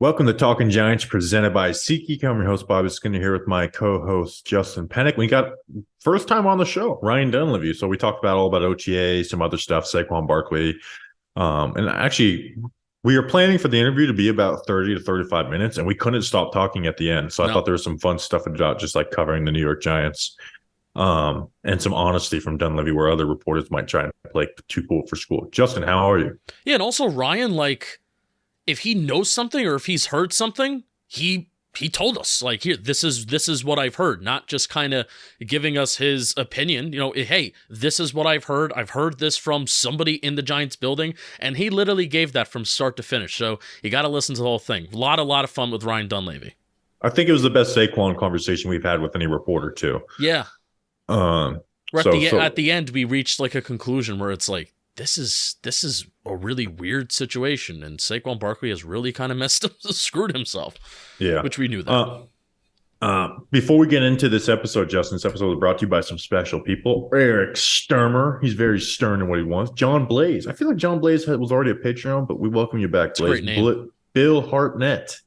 Welcome to Talking Giants, presented by SeatGeek. I'm your host, Bobby Skinner, here with my co-host, Justin Pennick. We got first time on the show, Ryan Dunleavy. So we talked about all about OTA, some other stuff, Saquon Barkley. And actually, we are planning for the interview to be about 30 to 35 minutes, and we couldn't stop talking at the end. So I thought there was some fun stuff about just like covering the New York Giants and some honesty from Dunleavy where other reporters might try and play too cool for school. Justin, how are you? Yeah, and also Ryan, like, if he knows something or if he's heard something, he told us, like, here, this is what I've heard, not just kind of giving us his opinion. You know, hey, this is what I've heard. I've heard this from somebody in the Giants building, and he literally gave that from start to finish. So you got to listen to the whole thing. A lot of fun with Ryan Dunleavy. I think it was the best Saquon conversation we've had with any reporter too. Yeah. At the end, we reached like a conclusion where it's like, this is a really weird situation, and Saquon Barkley has really kind of screwed himself. Yeah, which we knew that. Before we get into this episode, Justin, this episode was brought to you by some special people. Eric Sturmer, he's very stern in what he wants. John Blaze, I feel like John Blaze was already a Patreon, but we welcome you back, Blaze. Great name. Bill Hartnett,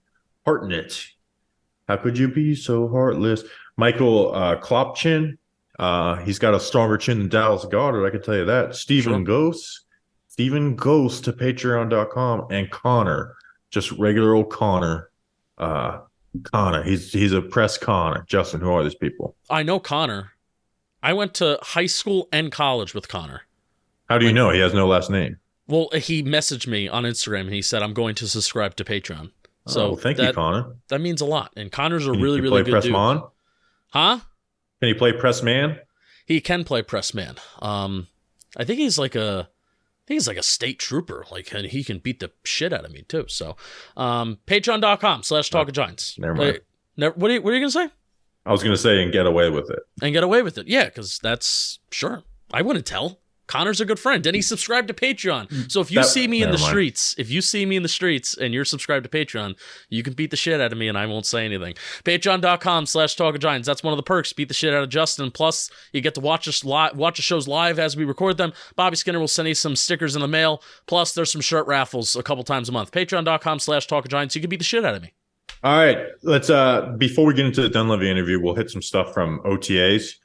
how could you be so heartless? Michael Klopchin. He's got a stronger chin than Dallas Goedert, I can tell you that. Stephen Ghost to patreon.com, and Connor, just regular old Connor. Connor, he's a press Connor. Justin, who are these people? I know Connor. I went to high school and college with Connor. How do you know? He has no last name. Well, he messaged me on Instagram and he said, I'm going to subscribe to Patreon. So thank you, Connor. That means a lot. And Connor's a really good dude. Man? Huh? Can he play press man? He can play press man. I think he's like a state trooper. Like, and he can beat the shit out of me too. So, patreon.com/talkinggiants. Never mind. What are you going to say? I was going to say, and get away with it. And get away with it. Yeah, because that's sure. I wouldn't tell. Connor's a good friend, and he subscribed to Patreon. So if you see me in the streets, and you're subscribed to Patreon, you can beat the shit out of me and I won't say anything. Patreon.com/talkinggiants. That's one of the perks. Beat the shit out of Justin. Plus, you get to watch the shows live as we record them. Bobby Skinner will send you some stickers in the mail. Plus, there's some shirt raffles a couple times a month. Patreon.com/talkinggiants. You can beat the shit out of me. All right. Let's before we get into the Dunleavy interview, we'll hit some stuff from OTAs.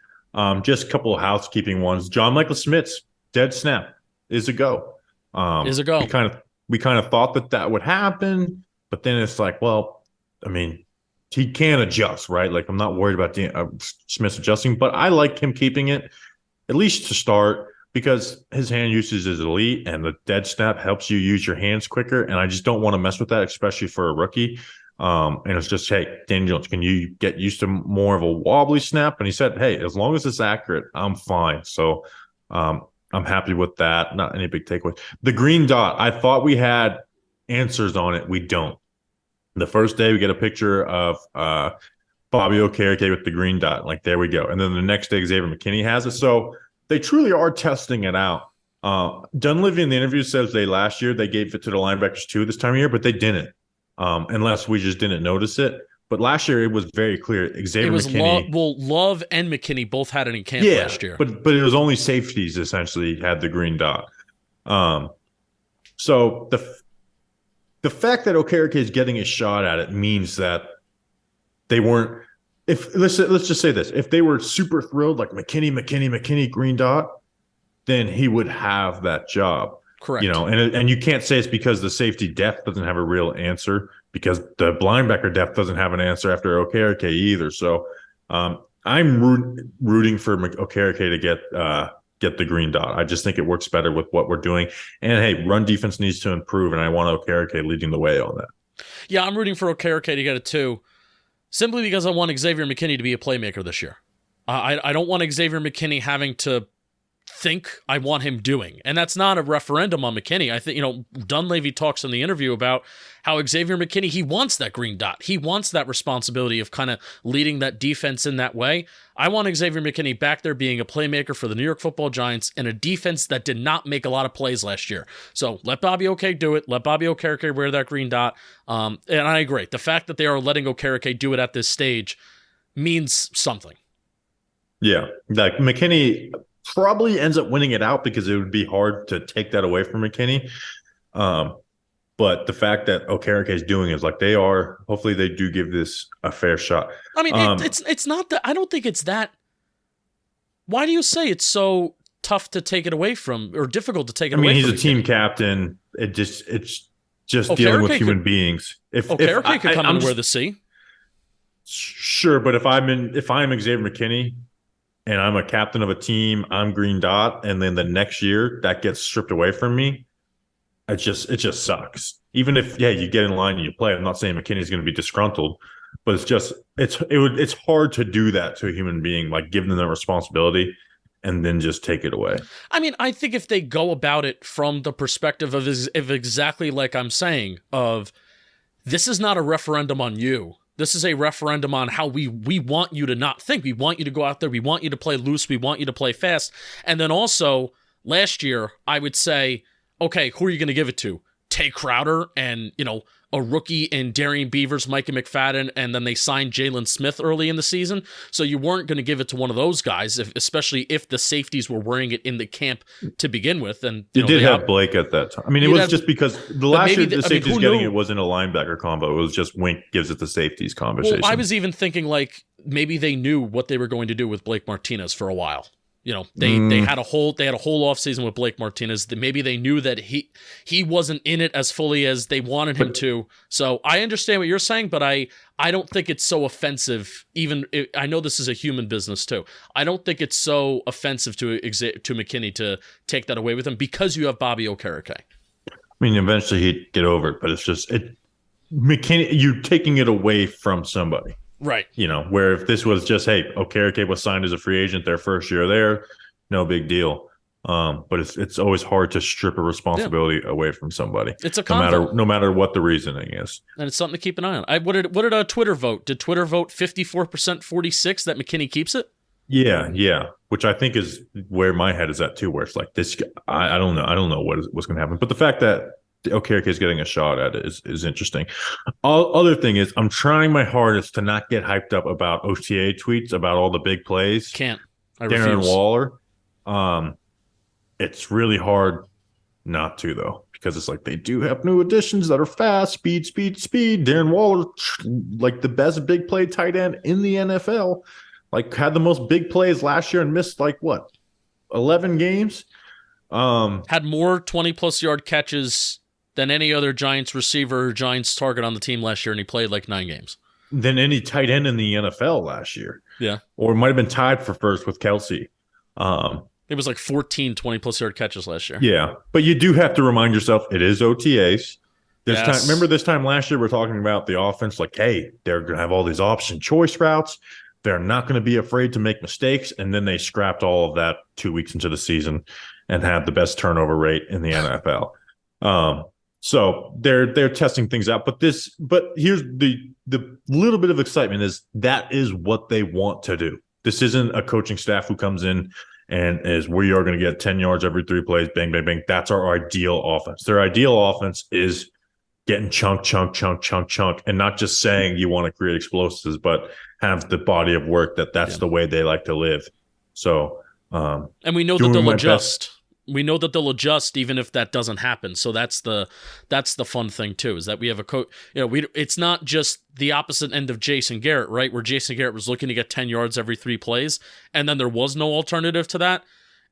Just a couple of housekeeping ones. John Michael Schmitz. Dead snap is a go. We kind of thought that would happen, but then it's like, well, I mean, he can adjust, right? Like, I'm not worried about Smith adjusting, but I like him keeping it at least to start because his hand usage is elite, and the dead snap helps you use your hands quicker. And I just don't want to mess with that, especially for a rookie. And it's just, hey, Daniel Jones, can you get used to more of a wobbly snap? And he said, hey, as long as it's accurate, I'm fine. So, I'm happy with that. Not any big takeaways. The green dot, I thought we had answers on it. We don't. The first day, we get a picture of Bobby Okereke with the green dot. Like, there we go. And then the next day, Xavier McKinney has it. So they truly are testing it out. Dunleavy in the interview says last year they gave it to the linebackers too this time of year, but they didn't, unless we just didn't notice it. But last year, it was very clear. McKinney. Love and McKinney both had it in camp last year. But it was only safeties essentially had the green dot. So the fact that Okereke is getting a shot at it means that they weren't. If let's just say this: if they were super thrilled, like McKinney, green dot, then he would have that job. Correct. You know, and you can't say it's because the safety depth doesn't have a real answer, because the linebacker depth doesn't have an answer after Okereke either. So I'm rooting for Okereke to get the green dot. I just think it works better with what we're doing. And hey, run defense needs to improve, and I want Okereke leading the way on that. Yeah, I'm rooting for Okereke to get it too, simply because I want Xavier McKinney to be a playmaker this year. I don't want Xavier McKinney having to think I want him doing. And that's not a referendum on McKinney. I think, Dunleavy talks in the interview about how Xavier McKinney, he wants that green dot. He wants that responsibility of kind of leading that defense in that way. I want Xavier McKinney back there being a playmaker for the New York Football Giants in a defense that did not make a lot of plays last year. So let Bobby Okereke do it. Let Bobby Okereke wear that green dot. And I agree. The fact that they are letting Okereke do it at this stage means something. Yeah. Like McKinney probably ends up winning it out because it would be hard to take that away from McKinney. But But the fact that Okereke is doing is like they are. Hopefully, they do give this a fair shot. I mean, it's not that. I don't think it's that. Why do you say it's so tough to take it away from, or difficult to take it away from? I mean, he's a team captain. It's just dealing with human beings. If Okereke could come and wear the C. Sure, but if I'm Xavier McKinney and I'm a captain of a team, I'm green dot, and then the next year that gets stripped away from me. It just sucks. Even if you get in line and you play. I'm not saying McKinney's going to be disgruntled, but it's hard to do that to a human being, like give them the responsibility and then just take it away. I mean, I think if they go about it from the perspective of exactly like I'm saying, of this is not a referendum on you. This is a referendum on how we want you to not think. We want you to go out there. We want you to play loose. We want you to play fast. And then also last year, I would say, okay, who are you going to give it to? Tay Crowder and, a rookie in Darian Beavers, Micah McFadden, and then they signed Jalen Smith early in the season. So you weren't going to give it to one of those guys, especially if the safeties were wearing it in the camp to begin with. And you did have Blake at that time. I mean, it was just because the last year the safeties getting it wasn't a linebacker combo. It was just Wink gives it the safeties conversation. Well, I was even thinking like maybe they knew what they were going to do with Blake Martinez for a while. They had a whole offseason with Blake Martinez. Maybe they knew that he wasn't in it as fully as they wanted him to. So I understand what you're saying, but I don't think it's so offensive. I know this is a human business too. I don't think it's so offensive to McKinney to take that away with him because you have Bobby Okereke. I mean, eventually he'd get over it, but it's just McKinney. You're taking it away from somebody. Right. Where if this was just, hey, Okereke was signed as a free agent their first year there, no big deal. But it's always hard to strip a responsibility away from somebody. It's a no matter what the reasoning is. And it's something to keep an eye on. What did Twitter vote? Did Twitter vote 54%, 46% that McKinney keeps it? Yeah. Which I think is where my head is at too, where it's like this. I don't know. I don't know what's going to happen. But the fact that Okereke is getting a shot at it is interesting. Other thing is, I'm trying my hardest to not get hyped up about OTA tweets about all the big plays. Can't. I Darren refuse. Waller. It's really hard not to though, because it's like they do have new additions that are fast, speed. Darren Waller, like the best big play tight end in the NFL, like had the most big plays last year and missed 11 games. Had more 20+ yard catches than any other Giants receiver or Giants target on the team last year, and he played 9 games. Than any tight end in the NFL last year. Yeah. Or it might have been tied for first with Kelsey. It was 14 20+ yard catches last year. Yeah. But you do have to remind yourself it is OTAs. Remember this time last year we're talking about the offense, hey, they're going to have all these option choice routes. They're not going to be afraid to make mistakes. And then they scrapped all of that 2 weeks into the season and had the best turnover rate in the NFL. So they're testing things out, but here's the little bit of excitement is that is what they want to do. This isn't a coaching staff who comes in and is we are going to get 10 yards every 3 plays, bang, bang, bang. That's our ideal offense. Their ideal offense is getting chunk, and not just saying you want to create explosives, but have the body of work that's the way they like to live. So, and we know that they'll adjust. We know that they'll adjust even if that doesn't happen. So that's the fun thing too, is that we have a coach. It's not just the opposite end of Jason Garrett, right? Where Jason Garrett was looking to get 10 yards every 3 plays, and then there was no alternative to that.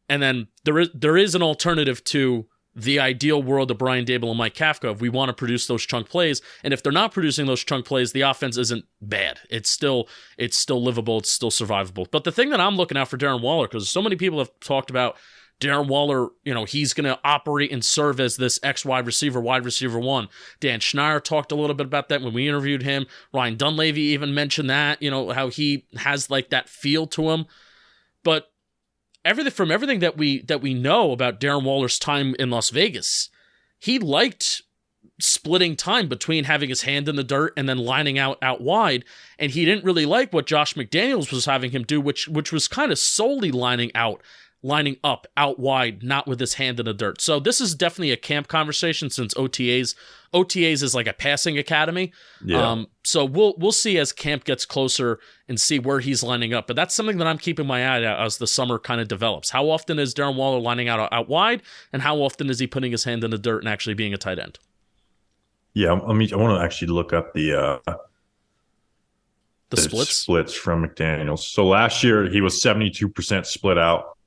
And then there is an alternative to the ideal world of Brian Dable and Mike Kafka. If we want to produce those chunk plays, and if they're not producing those chunk plays, the offense isn't bad. It's still livable. It's still survivable. But the thing that I'm looking out for Darren Waller, because so many people have talked about Darren Waller, he's going to operate and serve as this wide receiver 1. Dan Schneider talked a little bit about that when we interviewed him. Ryan Dunleavy even mentioned that, how he has that feel to him. But everything that we know about Darren Waller's time in Las Vegas, he liked splitting time between having his hand in the dirt and then lining out wide, and he didn't really like what Josh McDaniels was having him do, which was kind of solely lining up out wide, not with his hand in the dirt. So this is definitely a camp conversation, since OTAs is like a passing academy. Yeah. So we'll see as camp gets closer and see where he's lining up. But that's something that I'm keeping my eye out as the summer kind of develops. How often is Darren Waller lining out wide, and how often is he putting his hand in the dirt and actually being a tight end? Yeah, I want to actually look up The the splits. splits from McDaniels. So last year he was 72% split out,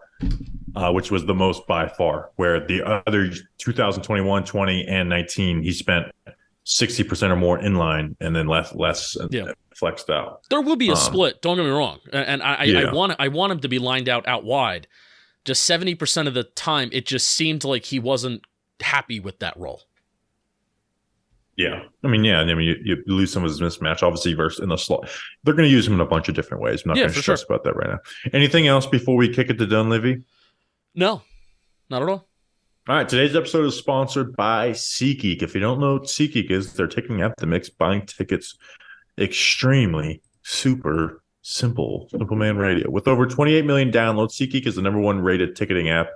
which was the most by far. Where the other 2021, 20, and 19, he spent 60% or more in line, and then less Yeah. flexed out. There will be a split. Don't get me wrong, and I want him to be lined out wide. Just 70% of the time, it just seemed like he wasn't happy with that role. Yeah. You lose some of his mismatch, obviously, versus in the slot. They're going to use him in a bunch of different ways. I'm not going to stress about that right now. Anything else before we kick it to Dunleavy? No, not at all. All right. Today's episode is sponsored by SeatGeek. If you don't know what SeatGeek is, they're taking out the mix, buying tickets extremely super simple man radio. With over 28 million downloads, SeatGeek is the #1 rated ticketing app.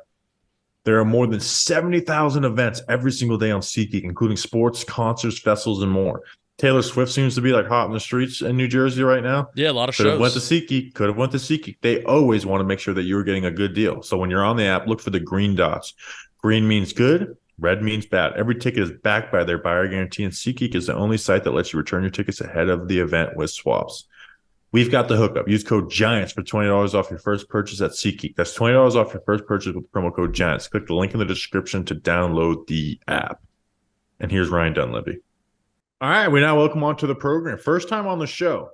There are more than 70,000 events every single day on SeatGeek, including sports, concerts, festivals, and more. Taylor Swift seems to be like hot in the streets in New Jersey right now. Yeah, a lot of shows. Could have went to SeatGeek. They always want to make sure that you're getting a good deal. So when you're on the app, look for the green dots. Green means good. Red means bad. Every ticket is backed by their buyer guarantee, and SeatGeek is the only site that lets you return your tickets ahead of the event with swaps. We've got the hookup. Use code GIANTS for $20 off your first purchase at SeatGeek. That's $20 off your first purchase with promo code GIANTS. Click the link in the description to download the app. And here's Ryan Dunleavy. All right, we now welcome on to the program. First time on the show,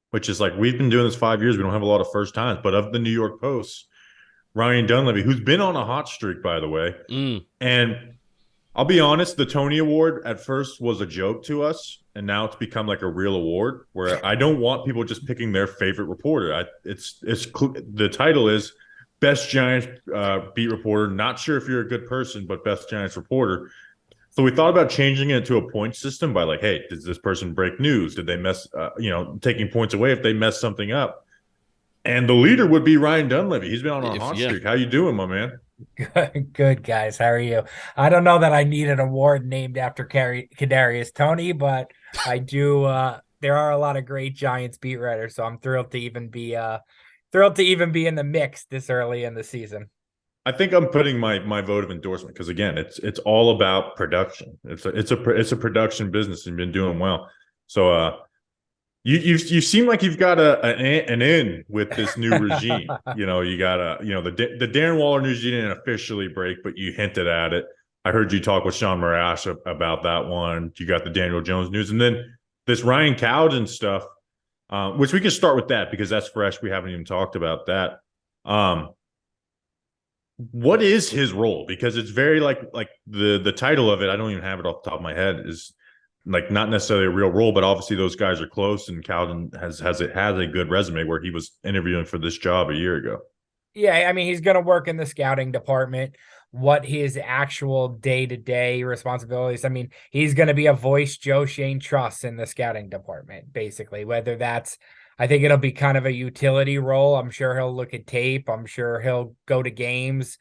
which is like we've been doing this 5 years. We don't have a lot of first times, but of the New York Post, Ryan Dunleavy, who's been on a hot streak, by the way. And I'll be honest, the Tony Award at first was a joke to us, and now it's become like a real award where I don't want people just picking their favorite reporter. The title is Best Giants Beat Reporter. Not sure if you're a good person, but Best Giants Reporter. So we thought about changing it to a point system by like, hey, does this person break news? Did they mess, taking points away if they mess something up? And the leader would be Ryan Dunleavy. He's been on a hot streak. How you doing, my man? Good, guys. How are you? I don't know that I need an award named after Kadarius Toney, but I do. There are a lot of great Giants beat writers, so I'm thrilled to even be in the mix this early in the season. I think I'm putting my vote of endorsement because again, it's all about production. It's a production business and been doing well. So you seem like you've got an in with this new regime. You got the Darren Waller news you didn't officially break, but you hinted at it. I heard you talk with Sean Marash about that one. You got the Daniel Jones news, and then this Ryan Cowden stuff, which we can start with that because that's fresh. We haven't even talked about that. What is his role? Because it's very like the title of it. I don't even have it off the top of my head. Is like not necessarily a real role, but obviously those guys are close. And Cowden has a good resume where he was interviewing for this job a year ago. Yeah, I mean he's going to work in the scouting department. What his actual day-to-day responsibilities? I mean, he's going to be a voice Joe Shane trusts in the scouting department, basically. Whether that's I think it'll be kind of a utility role. I'm sure he'll look at tape. I'm sure he'll go to games.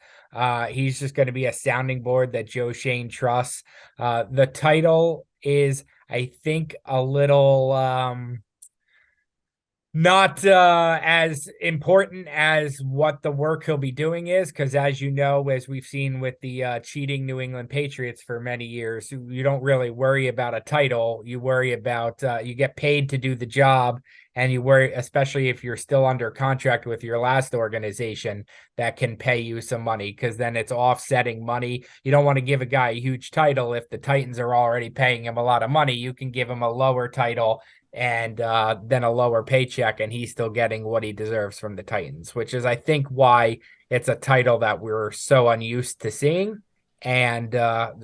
He's just going to be a sounding board that Joe Shane trusts. The title is, I think, a little not as important as what the work he'll be doing is, because as you know, as we've seen with the cheating New England Patriots for many years, you don't really worry about a title. You worry about you get paid to do the job. And you worry, especially if you're still under contract with your last organization that can pay you some money, because then it's offsetting money. You don't want to give a guy a huge title if the Titans are already paying him a lot of money. You can give him a lower title and then a lower paycheck, and he's still getting what he deserves from the Titans, which is, I think, why it's a title that we're so unused to seeing. And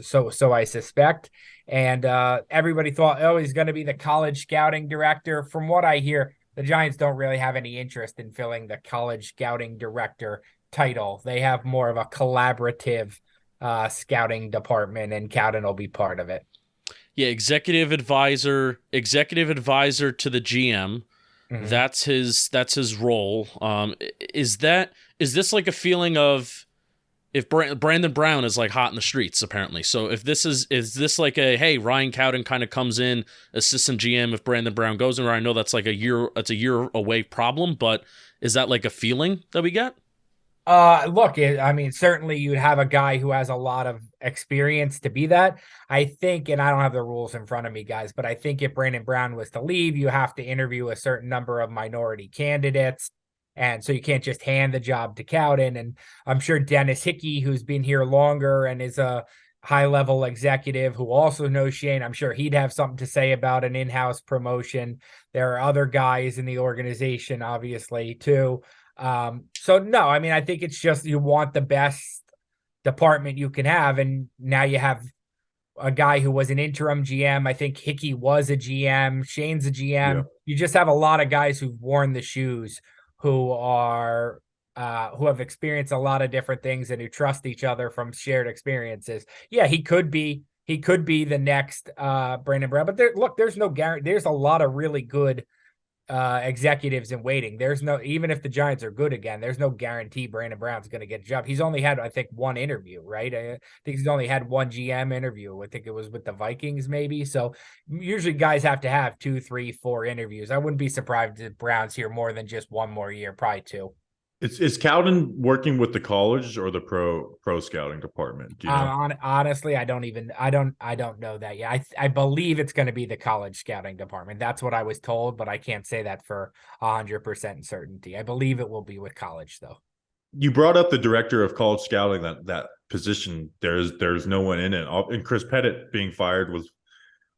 so I suspect. And everybody thought, oh, he's going to be the college scouting director. From what I hear, the Giants don't really have any interest in filling the college scouting director title. They have more of a collaborative scouting department, and Cowden will be part of it. Yeah, executive advisor to the GM. Mm-hmm. That's his role. Is this like a feeling of, if Brandon Brown is like hot in the streets, apparently. So if this is this like a, hey, Ryan Cowden kind of comes in, assistant GM if Brandon Brown goes in, where I know that's a year away problem, but is that like a feeling that we get? Look, I mean, certainly you'd have a guy who has a lot of experience to be that. I think, and I don't have the rules in front of me, guys, but I think if Brandon Brown was to leave, you have to interview a certain number of minority candidates. And so you can't just hand the job to Cowden. And I'm sure Dennis Hickey, who's been here longer and is a high level executive who also knows Shane, I'm sure he'd have something to say about an in-house promotion. There are other guys in the organization, obviously, too. So no, I mean, I think it's just you want the best department you can have, and now you have a guy who was an interim GM. I think Hickey was a GM. Shane's a GM. Yeah. You just have a lot of guys who've worn the shoes, who are who have experienced a lot of different things and who trust each other from shared experiences. Yeah, he could be the next Brandon Brown, but there's no guarantee. There's a lot of really good executives in waiting. There's no, even if the Giants are good again, there's no guarantee Brandon Brown's going to get a job. He's only had, I think, one interview, right? I think he's only had one GM interview. I think it was with the Vikings, maybe. So usually guys have to have 2, 3, 4 interviews. I wouldn't be surprised if Brown's here more than just one more year, probably 2. Is Cowden working with the college or the pro scouting department? Do you know? Honestly, I don't know that yet. I believe it's going to be the college scouting department. That's what I was told, but I can't say that for 100% certainty. I believe it will be with college, though. You brought up the director of college scouting, that position. There's no one in it, and Chris Pettit being fired was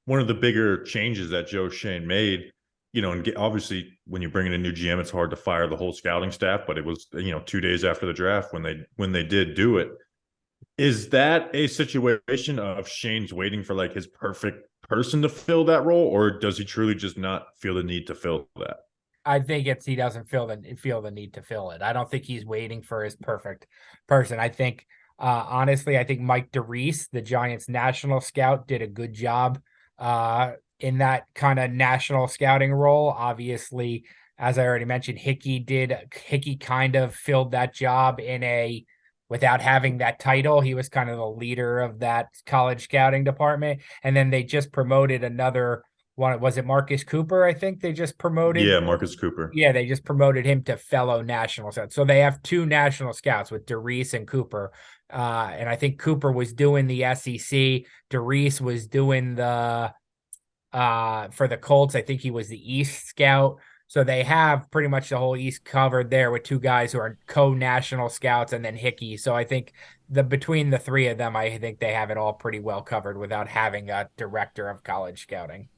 one of the bigger changes that Joe Shane made. And obviously when you bring in a new GM, it's hard to fire the whole scouting staff, but it was, 2 days after the draft when they did do it. Is that a situation of Shane's waiting for like his perfect person to fill that role, or does he truly just not feel the need to fill that? I think he doesn't feel the need to fill it. I don't think he's waiting for his perfect person. I think, honestly, I think Mike DeReese, the Giants national scout, did a good job in that kind of national scouting role. Obviously, as I already mentioned, Hickey kind of filled that job without having that title. He was kind of the leader of that college scouting department. And then they just promoted another one. Was it Marcus Cooper? I think they just promoted. Yeah, Marcus Cooper. Yeah, they just promoted him to fellow national scout. So they have 2 national scouts with DeReese and Cooper. And I think Cooper was doing the SEC. DeReese was doing for the Colts. I think he was the East scout. So they have pretty much the whole East covered there with 2 guys who are co-national scouts and then Hickey. So I think between the 3 of them, I think they have it all pretty well covered without having a director of college scouting.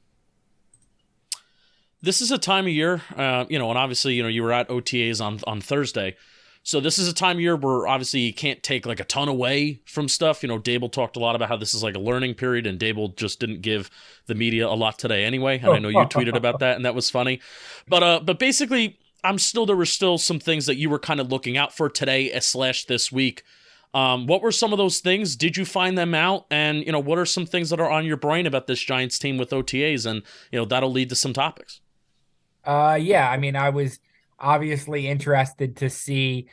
This is a time of year, and obviously, you were at OTAs on Thursday. So this is a time of year where obviously you can't take like a ton away from stuff. Dable talked a lot about how this is like a learning period, and Dable just didn't give the media a lot this anyway. And I know you tweeted about that, and that was funny. But basically, there were still some things that you were kind of looking out for today / this week. What were some of those things? Did you find them out? And what are some things that are on your brain about this Giants team with OTAs? And that'll lead to some topics. Yeah, I mean, I was obviously interested to see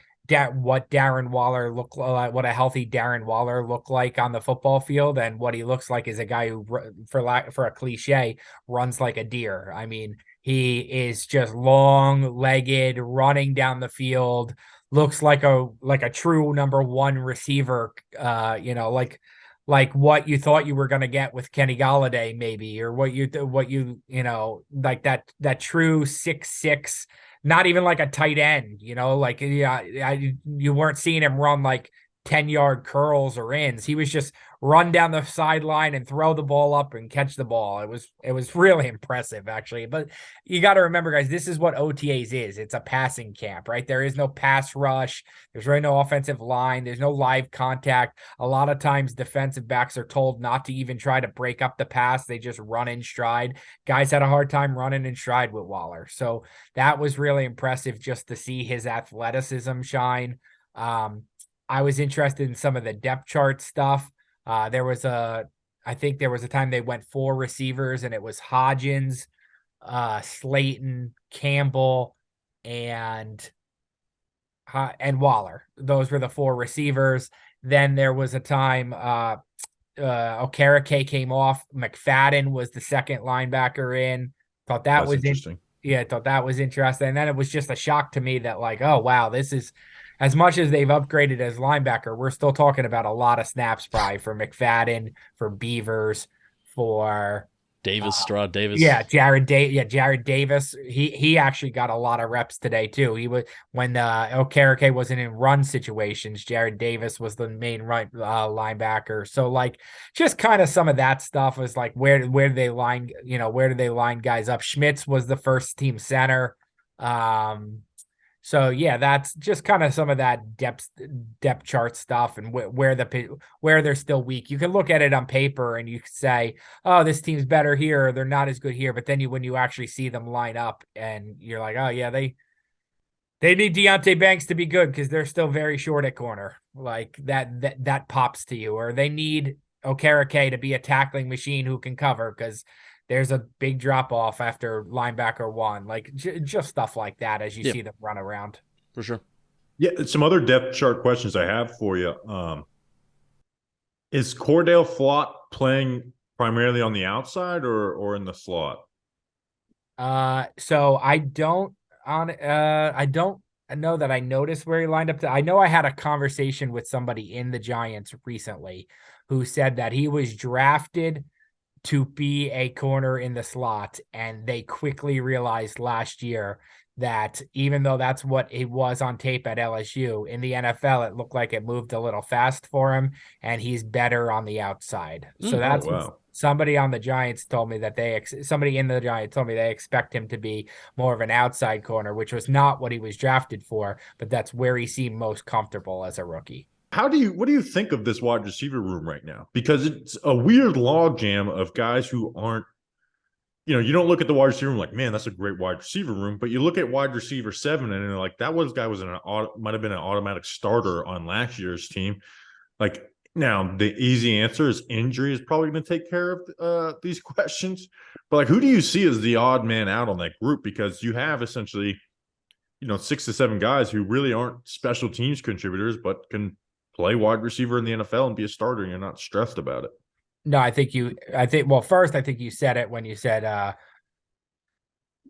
what Darren Waller looked like, what a healthy Darren Waller looked like on the football field, and what he looks like is a guy who, for a cliche, runs like a deer. I mean, he is just long-legged, running down the field, looks like a true number 1 receiver. Like what you thought you were going to get with Kenny Golladay, maybe, or what you like that true 6'6", not even like a tight end, like, you weren't seeing him run like 10-yard curls or ins. He was just run down the sideline and throw the ball up and catch the ball. It was really impressive, actually. But you got to remember, guys, this is what OTAs is. It's a passing camp, right? There is no pass rush. There's really no offensive line. There's no live contact. A lot of times defensive backs are told not to even try to break up the pass. They just run in stride. Guys had a hard time running in stride with Waller. So that was really impressive just to see his athleticism shine. I was interested in some of the depth chart stuff. I think there was a time they went 4 receivers, and it was Hodgins, Slayton, Campbell, and Waller. Those were the 4 receivers. Then there was a time Okereke came off. McFadden was the second linebacker in. Thought that was interesting. I thought that was interesting. And then it was just a shock to me that, like, oh wow, this is as much as they've upgraded as linebacker, we're still talking about a lot of snaps probably for McFadden, for Beavers, for Davis. Yeah, Jared Davis. He actually got a lot of reps today too. He was when Okereke wasn't in run situations. Jared Davis was the main linebacker. So like, just kind of some of that stuff was like where do they line? Where do they line guys up? Schmitz was the first team center. So yeah, that's just kind of some of that depth chart stuff and where they're still weak. You can look at it on paper and you can say, "Oh, this team's better here. Or they're not as good here." But then when you actually see them line up, and you're like, "Oh yeah, they need Deonte Banks to be good because they're still very short at corner." Like that pops to you, or they need Okereke to be a tackling machine who can cover because there's a big drop off after linebacker one, like just stuff like that as you see them run around. For sure. Yeah. Some other depth chart questions I have for you. Is Cordell Flott playing primarily on the outside or in the slot? So I don't know that I noticed where he lined up. I know I had a conversation with somebody in the Giants recently who said that he was drafted to be a corner in the slot, and they quickly realized last year that even though that's what it was on tape at LSU, in the NFL it looked like it moved a little fast for him, and he's better on the outside. So that's what somebody on the Giants told me that somebody in the Giants told me they expect him to be more of an outside corner, which was not what he was drafted for, but that's where he seemed most comfortable as a rookie. What do you think of this wide receiver room right now? Because it's a weird logjam of guys who aren't, you don't look at the wide receiver room like, man, that's a great wide receiver room. But you look at wide receiver 7 and you're like, guy might have been an automatic starter on last year's team. Like, now the easy answer is injury is probably going to take care of these questions. But like, who do you see as the odd man out on that group? Because you have essentially, 6 to 7 guys who really aren't special teams contributors, but can play wide receiver in the NFL and be a starter, and you're not stressed about it. No, first, I think you said it when you said,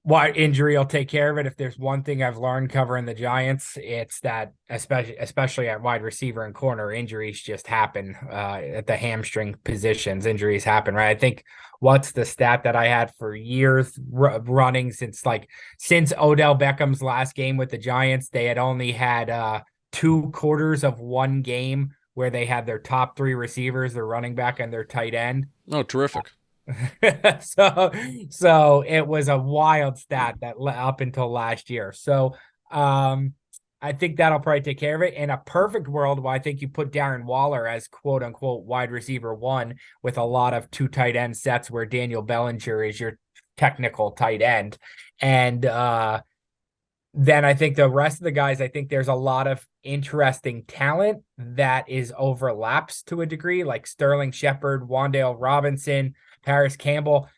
why injury will take care of it. If there's one thing I've learned covering the Giants, it's that especially at wide receiver and corner, injuries just happen at the hamstring positions. Injuries happen, right? I think what's the stat that I had for years running since Odell Beckham's last game with the Giants, they had only had 2 quarters of one game where they had their top 3 receivers, their running back and their tight end. Oh, terrific. So it was a wild stat that up until last year. So I think that'll probably take care of it. In a perfect world, well, I think you put Darren Waller as quote unquote wide receiver 1 with a lot of 2 tight end sets where Daniel Bellinger is your technical tight end. And then I think the rest of the guys, I think there's a lot of interesting talent that is overlaps to a degree, like Sterling Shepard, Wan'Dale Robinson, Paris Campbell.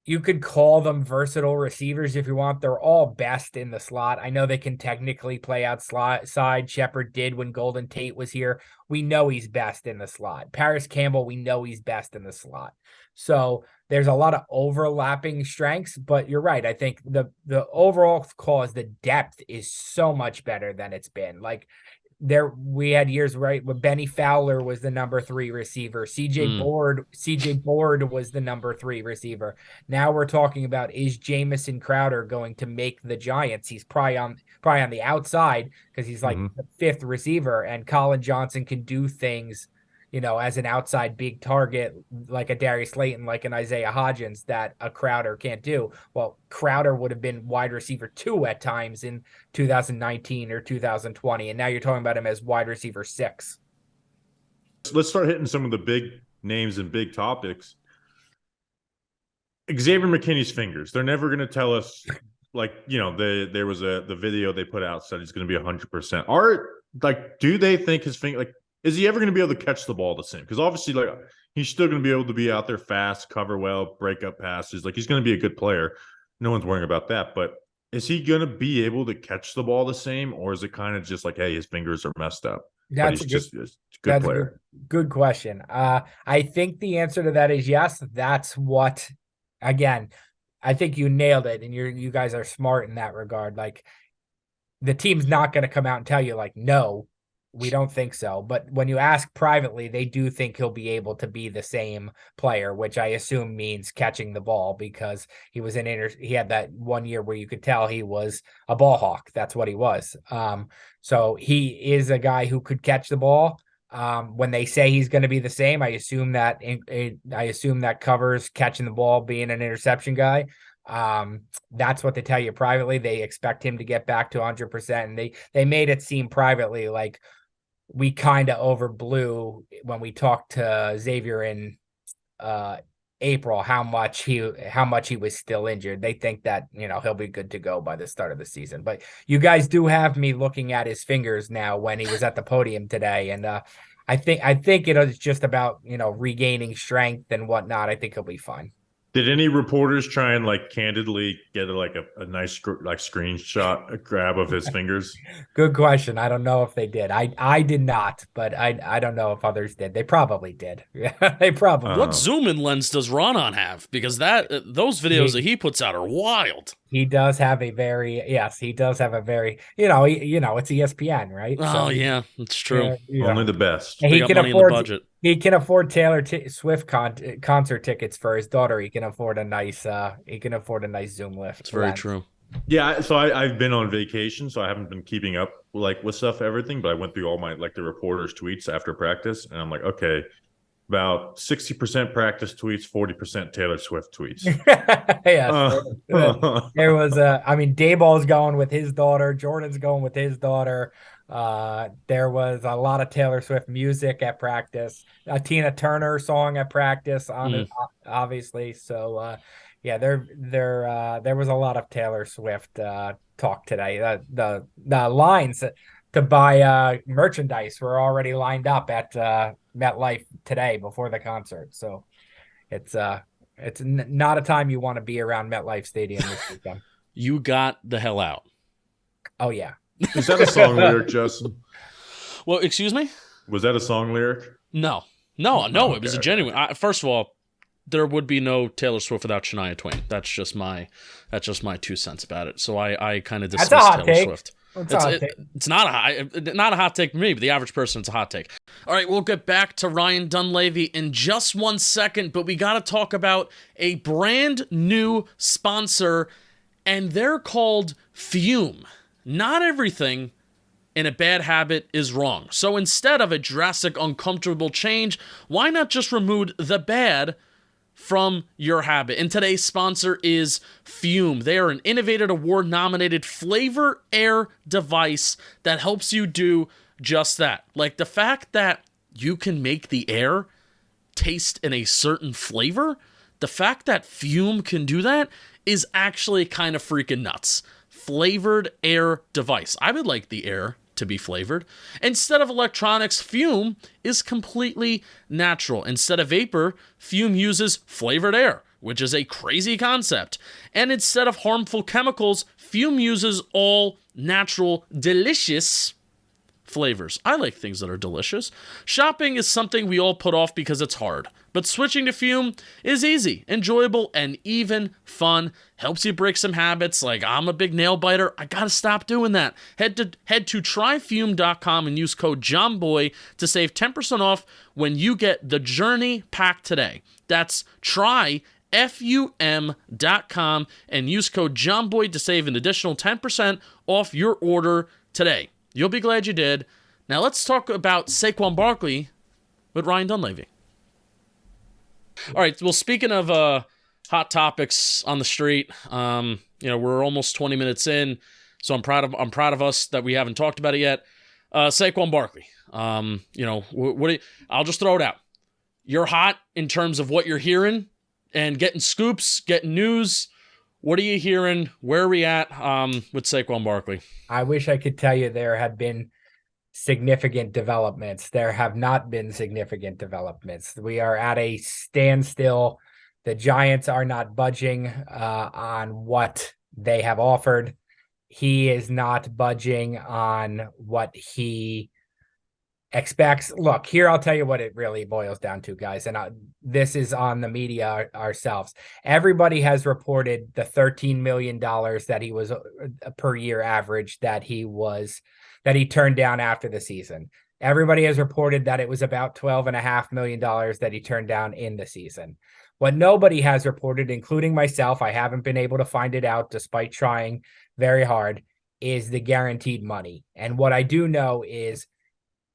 You could call them versatile receivers if you want. They're all best in the slot. I know they can technically play outside. Shepard did when Golden Tate was here. We know he's best in the slot. Paris Campbell, we know he's best in the slot. So there's a lot of overlapping strengths, but you're right. I think the overall call is the depth is so much better than it's been. Like we had years, right, when Benny Fowler was the number 3 receiver. CJ Board was the number 3 receiver. Now we're talking about, is Jamison Crowder going to make the Giants? He's probably on the outside because he's like the 5th receiver, and Colin Johnson can do things, as an outside big target, like a Darius Slayton, like an Isaiah Hodgins, that a Crowder can't do. Well, Crowder would have been wide receiver 2 at times in 2019 or 2020, and now you're talking about him as wide receiver 6. Let's start hitting some of the big names and big topics. Xavier McKinney's fingers. They're never going to tell us, there was the video they put out said he's going to be 100%. Do they think his finger, is he ever going to be able to catch the ball the same? Because obviously, he's still going to be able to be out there fast, cover well, break up passes. He's going to be a good player. No one's worrying about that. But is he going to be able to catch the ball the same? Or is it kind of just hey, his fingers are messed up? That's just a good player. Good question. I think the answer to that is yes. That's what, again, I think you nailed it. And you guys are smart in that regard. the team's not going to come out and tell you like, no, we don't think so. But when you ask privately, they do think he'll be able to be the same player, which I assume means catching the ball, because he was he had that 1 year where you could tell he was a ball hawk. That's what he was. So he is a guy who could catch the ball. When they say he's going to be the same, I assume that covers catching the ball, being an interception guy. That's what they tell you privately. They expect him to get back to 100%. And they made it seem privately like we kind of overblew when we talked to Xavier in April, how much he was still injured. They think that, he'll be good to go by the start of the season. But you guys do have me looking at his fingers now when he was at the podium today. And I think it is just about, regaining strength and whatnot. I think he'll be fine. Did any reporters try and candidly get a nice screenshot, a grab of his fingers? Good question. I don't know if they did. I did not, but I don't know if others did. They probably did. Yeah, they probably. What zoom in lens does Ronan have? Because those videos that he puts out are wild. He does have a very, it's ESPN, right? Oh, yeah, it's true. Only the best. He can afford budget. He can afford Taylor Swift concert tickets for his daughter. He can afford a nice zoom lift. It's very true. Yeah, so I've been on vacation, so I haven't been keeping up with stuff, everything. But I went through all my the reporters' tweets after practice, and I'm like, okay, about 60% practice tweets, 40% Taylor Swift tweets. Yeah, there was Dayball's going with his daughter, Jordan's going with his daughter. There was a lot of Taylor Swift music at practice, a Tina Turner song at practice on it, obviously. So there was a lot of Taylor Swift talk today. The lines to buy merchandise were already lined up at MetLife today before the concert. So it's not a time you want to be around MetLife Stadium this weekend. You got the hell out. Oh yeah. Is that a song lyric, Justin? Well, excuse me? Was that a song lyric? No. Okay. It was a genuine. First of all, there would be no Taylor Swift without Shania Twain. That's just my 2 cents about it. So I kind of dismiss Taylor Swift. It's not a hot take for me, but the average person, it's a hot take. All right, we'll get back to Ryan Dunleavy in just 1 second, but we got to talk about a brand new sponsor, and they're called Fume. Not everything in a bad habit is wrong. So instead of a drastic, uncomfortable change, why not just remove the bad from your habit? And today's sponsor is Fume. They are an innovative award-nominated flavor air device that helps you do just that. Like the fact that you can make the air taste in a certain flavor, the fact that Fume can do that is actually kind of freaking nuts. Flavored air device. I would like the air to be flavored. Instead of electronics, Fume is completely natural. Instead of vapor, Fume uses flavored air, which is a crazy concept. And instead of harmful chemicals, Fume uses all natural, delicious flavors. I like things that are delicious. Shopping is something we all put off because it's hard. But switching to Fume is easy, enjoyable, and even fun. Helps you break some habits. Like, I'm a big nail biter. I gotta stop doing that. Head to tryfume.com and use code JOHNBOY to save 10% off when you get the Journey Pack today. That's tryfum.com and use code JOHNBOY to save an additional 10% off your order today. You'll be glad you did. Now let's talk about Saquon Barkley with Ryan Dunleavy. All right, well, speaking of hot topics on the street, we're almost 20 minutes in, so I'm proud of us that we haven't talked about it yet. Saquon Barkley, I'll just throw it out. You're hot in terms of what you're hearing and getting scoops, getting news. What are you hearing? Where are we at with Saquon Barkley? I wish I could tell you there had been significant developments. There have not been significant developments. We are at a standstill. The Giants are not budging on what they have offered. He is not budging on what he expects. Look, here, I'll tell you what it really boils down to, guys. And this is on the media ourselves. Everybody has reported the $13 million that he was per year average that he turned down after the season. Everybody has reported that it was about $12.5 million that he turned down in the season. What nobody has reported, including myself, I haven't been able to find it out despite trying very hard, is the guaranteed money. And what I do know is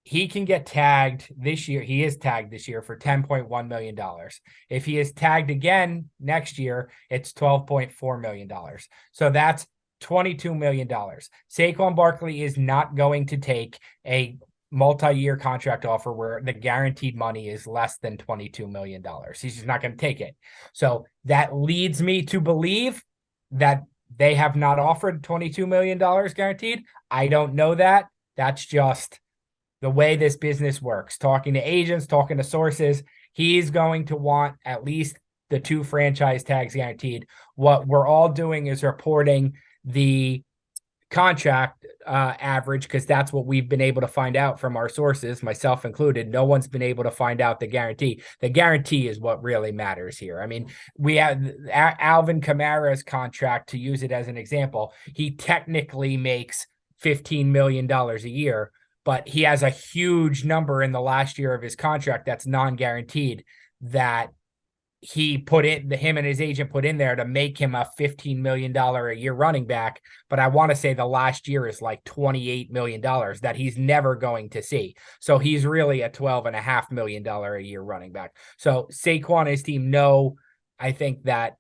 he can get tagged this year. He is tagged this year for $10.1 million. If he is tagged again next year, it's $12.4 million. So that's $22 million. Saquon Barkley is not going to take a multi-year contract offer where the guaranteed money is less than $22 million. He's just not going to take it. So that leads me to believe that they have not offered $22 million guaranteed. I don't know that. That's just the way this business works. Talking to agents, talking to sources, he's going to want at least the 2 franchise tags guaranteed. What we're all doing is reporting the contract average, because that's what we've been able to find out from our sources, myself included. No one's been able to find out the guarantee. The guarantee is what really matters here. I mean, we have Alvin Kamara's contract, to use it as an example. He technically makes $15 million a year, but he has a huge number in the last year of his contract that's non-guaranteed that him and his agent put in there to make him a $15 million a year running back. But I want to say the last year is like $28 million that he's never going to see. So he's really a $12.5 million a year running back. So Saquon and his team know, I think, that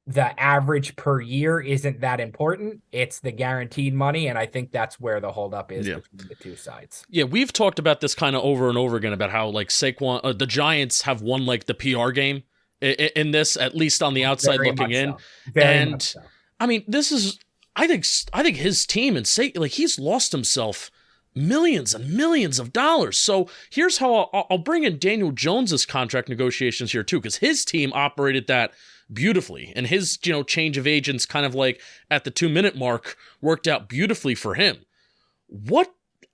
the average per year isn't that important. It's the guaranteed money. And I think that's where the holdup is between the two sides. Yeah, we've talked about this kind of over and over again about how like Saquon, the Giants have won like the PR game in this, at least on the outside looking in. Very much so. I mean, this is, I think his team and he's lost himself millions and millions of dollars. So here's how I'll bring in Daniel Jones's contract negotiations here too, because his team operated that beautifully, and his change of agents kind of like at the 2-minute mark worked out beautifully for him.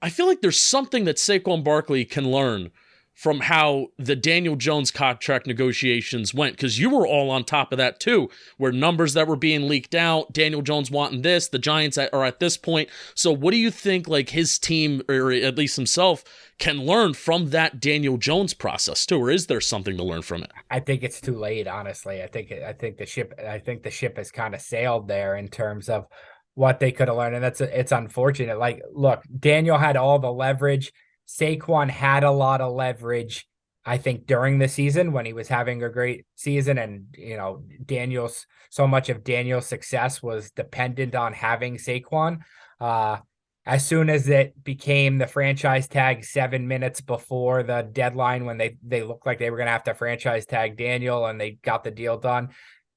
I feel like there's something that Saquon Barkley can learn from how the Daniel Jones contract negotiations went, because you were all on top of that too, where numbers that were being leaked out, Daniel Jones wanting this, the Giants are at this point. So what do you think like his team, or at least himself, can learn from that Daniel Jones process too, or is there something to learn from it? I think it's too late, honestly. I think the ship has kind of sailed there in terms of what they could have learned, and it's unfortunate. Like, look, Daniel had all the leverage. Saquon had a lot of leverage, I think, during the season when he was having a great season. And, so much of Daniel's success was dependent on having Saquon. As soon as it became the franchise tag 7 minutes before the deadline, when they looked like they were going to have to franchise tag Daniel and they got the deal done,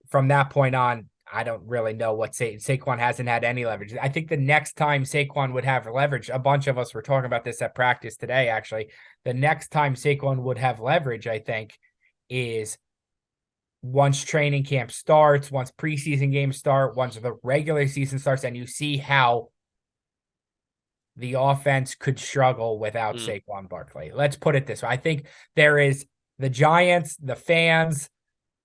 from that point on, I don't really know what Saquon hasn't had any leverage. I think the next time Saquon would have leverage, a bunch of us were talking about this at practice today, actually. The next time Saquon would have leverage, I think, is once training camp starts, once preseason games start, once the regular season starts, and you see how the offense could struggle without Saquon Barkley. Let's put it this way. I think there is the Giants, the fans,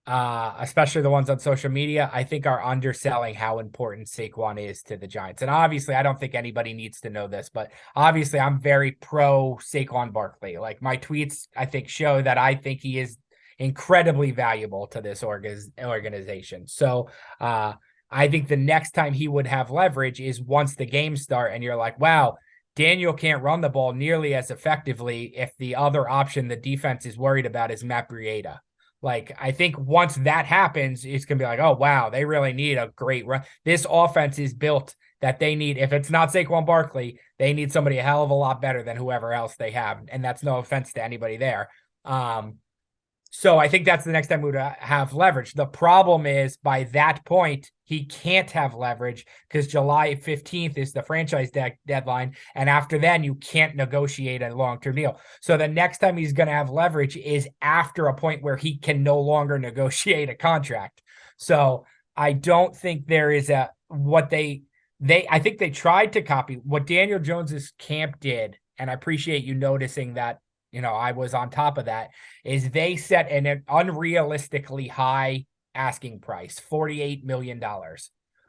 especially the ones on social media, I think are underselling how important Saquon is to the Giants. And obviously, I don't think anybody needs to know this, but obviously I'm very pro Saquon Barkley. Like, my tweets, I think, show that I think he is incredibly valuable to this organization. So I think the next time he would have leverage is once the games start and you're like, wow, Daniel can't run the ball nearly as effectively if the other option the defense is worried about is Matt Breida. Like, I think once that happens, it's going to be like, oh, wow, they really need a great run. This offense is built that they need, if it's not Saquon Barkley, they need somebody a hell of a lot better than whoever else they have. And that's no offense to anybody there. So I think that's the next time we would have leverage. The problem is, by that point, he can't have leverage because July 15th is the franchise deadline. And after then, you can't negotiate a long-term deal. So the next time he's going to have leverage is after a point where he can no longer negotiate a contract. So I don't think there is I think they tried to copy what Daniel Jones's camp did and I appreciate you noticing that, I was on top of that, is they set an unrealistically high asking price, $48 million,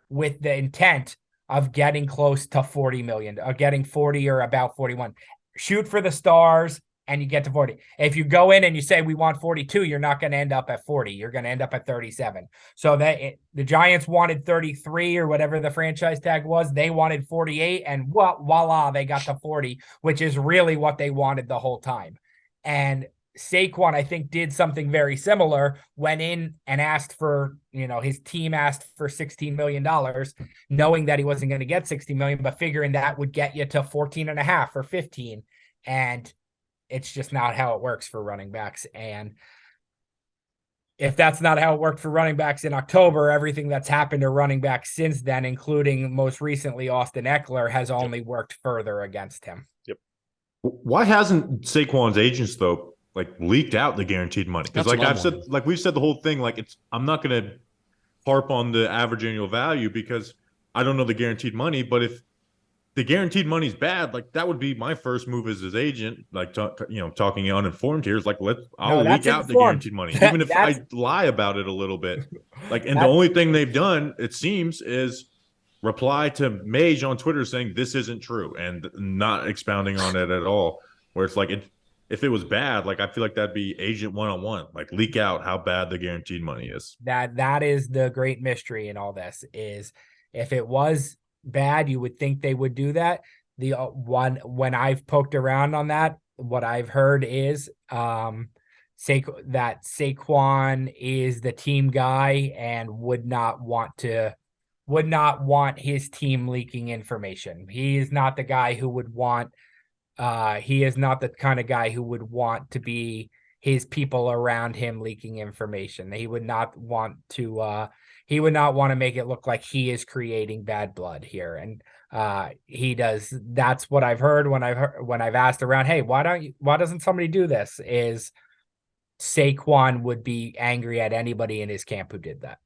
with the intent of getting close to 40 million, or getting 40 or about 41. Shoot for the stars and you get to 40. If you go in and you say we want 42, you're not going to end up at 40. You're going to end up at 37. So the Giants wanted 33 or whatever the franchise tag was. They wanted 48, and voila, they got to 40, which is really what they wanted the whole time. And Saquon, I think, did something very similar, went in and asked for, his team asked for $16 million, knowing that he wasn't going to get $60 million, but figuring that would get you to 14 and a half or 15. And it's just not how it works for running backs. And if that's not how it worked for running backs in October, everything that's happened to running backs since then, including most recently Austin Eckler, has only worked further against him. Yep. Why hasn't Saquon's agents, though, leaked out the guaranteed money? Because we've said the whole thing, I'm not going to harp on the average annual value because I don't know the guaranteed money, but if the guaranteed money's bad, that would be my first move as his agent, talking uninformed here is I'll leak out the guaranteed money, even if I lie about it a little bit. And the only thing they've done, it seems, is reply to Mage on Twitter saying this isn't true and not expounding on it at all. Where it's if it was bad, I feel like that'd be agent one-on-one, leak out how bad the guaranteed money is. That is the great mystery in all this, is if it was bad, you would think they would do that. The one, when I've poked around on that, what I've heard is that Saquon is the team guy and would not want his team leaking information. He is not the guy who would want he is not the kind of guy who would want to be his people around him leaking information. He would not want to make it look like he is creating bad blood here. And he does. That's what I've heard when I've asked around, hey, why doesn't somebody do this? Is Saquon would be angry at anybody in his camp who did that.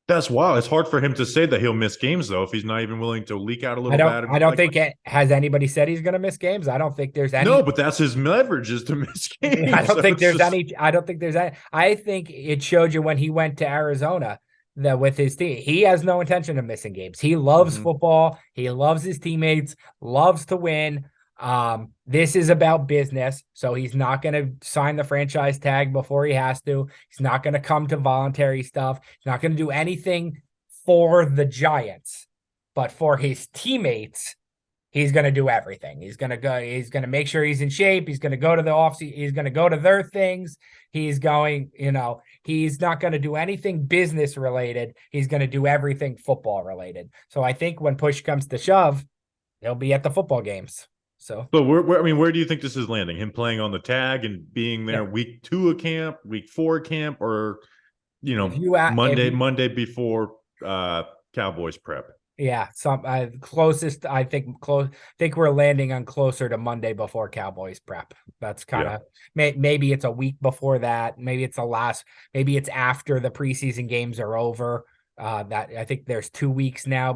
That's wild. It's hard for him to say that he'll miss games, though, if he's not even willing to leak out a little bad. I don't think has anybody said he's going to miss games. I don't think there's any. No, but that's his leverage, is to miss games. I don't think there's any. I think it showed you when he went to Arizona that with his team, he has no intention of missing games. He loves football. He loves his teammates, loves to win. This is about business, so he's not going to sign the franchise tag before he has to. He's not going to come to voluntary stuff. He's not going to do anything for the Giants, but for his teammates, he's going to do everything. He's going to make sure he's in shape. He's going to go to the offseason. He's going to go to their things. He's going, he's not going to do anything business related. He's going to do everything football related. So I think when push comes to shove, he'll be at the football games. But where do you think this is landing? Him playing on the tag and being there week 2 of camp, week 4 of camp, or Monday before Cowboys prep? Yeah, closest. I think we're landing on closer to Monday before Cowboys prep. That's kind of maybe it's a week before that. Maybe it's maybe it's after the preseason games are over. That I think there's 2 weeks now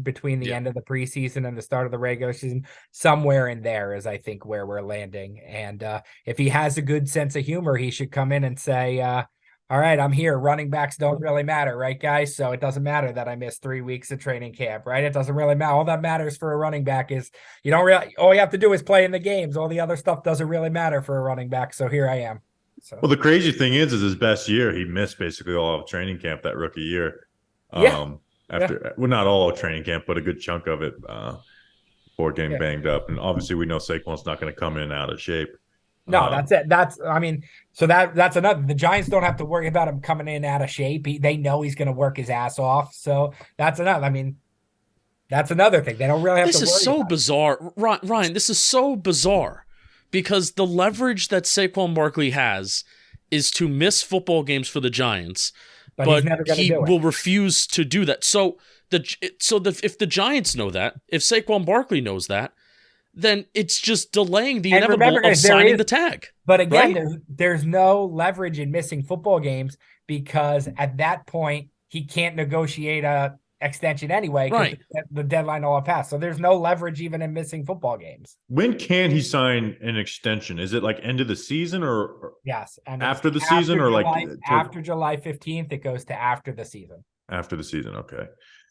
between the end of the preseason and the start of the regular season. Somewhere in there is, I think, where we're landing. And if he has a good sense of humor, he should come in and say, all right, I'm here. Running backs don't really matter, right, guys? So it doesn't matter that I missed 3 weeks of training camp, right? It doesn't really matter. All that matters for a running back is all you have to do is play in the games. All the other stuff doesn't really matter for a running back. So here I am. So. Well, the crazy thing is his best year, he missed basically all of training camp that rookie year. Well, not all of training camp, but a good chunk of it before getting banged up. And obviously we know Saquon's not going to come in out of shape. No, that's it. That's another. The Giants don't have to worry about him coming in out of shape. They know he's going to work his ass off. So that's another. That's another thing. They don't really have to worry about it. This is so bizarre. Ryan, this is so bizarre because the leverage that Saquon Barkley has is to miss football games for the Giants. But he will refuse to do that. So if the Giants know that, if Saquon Barkley knows that, then it's just delaying the inevitable of signing the tag. But again, there's no leverage in missing football games because at that point he can't negotiate extension anyway, because Right. the deadline will have passed. So there's no leverage even in missing football games. When can he sign an extension? Is it like end of the season or Yes, and after the season or like after July 15th, it goes to after the season. after the season? Okay.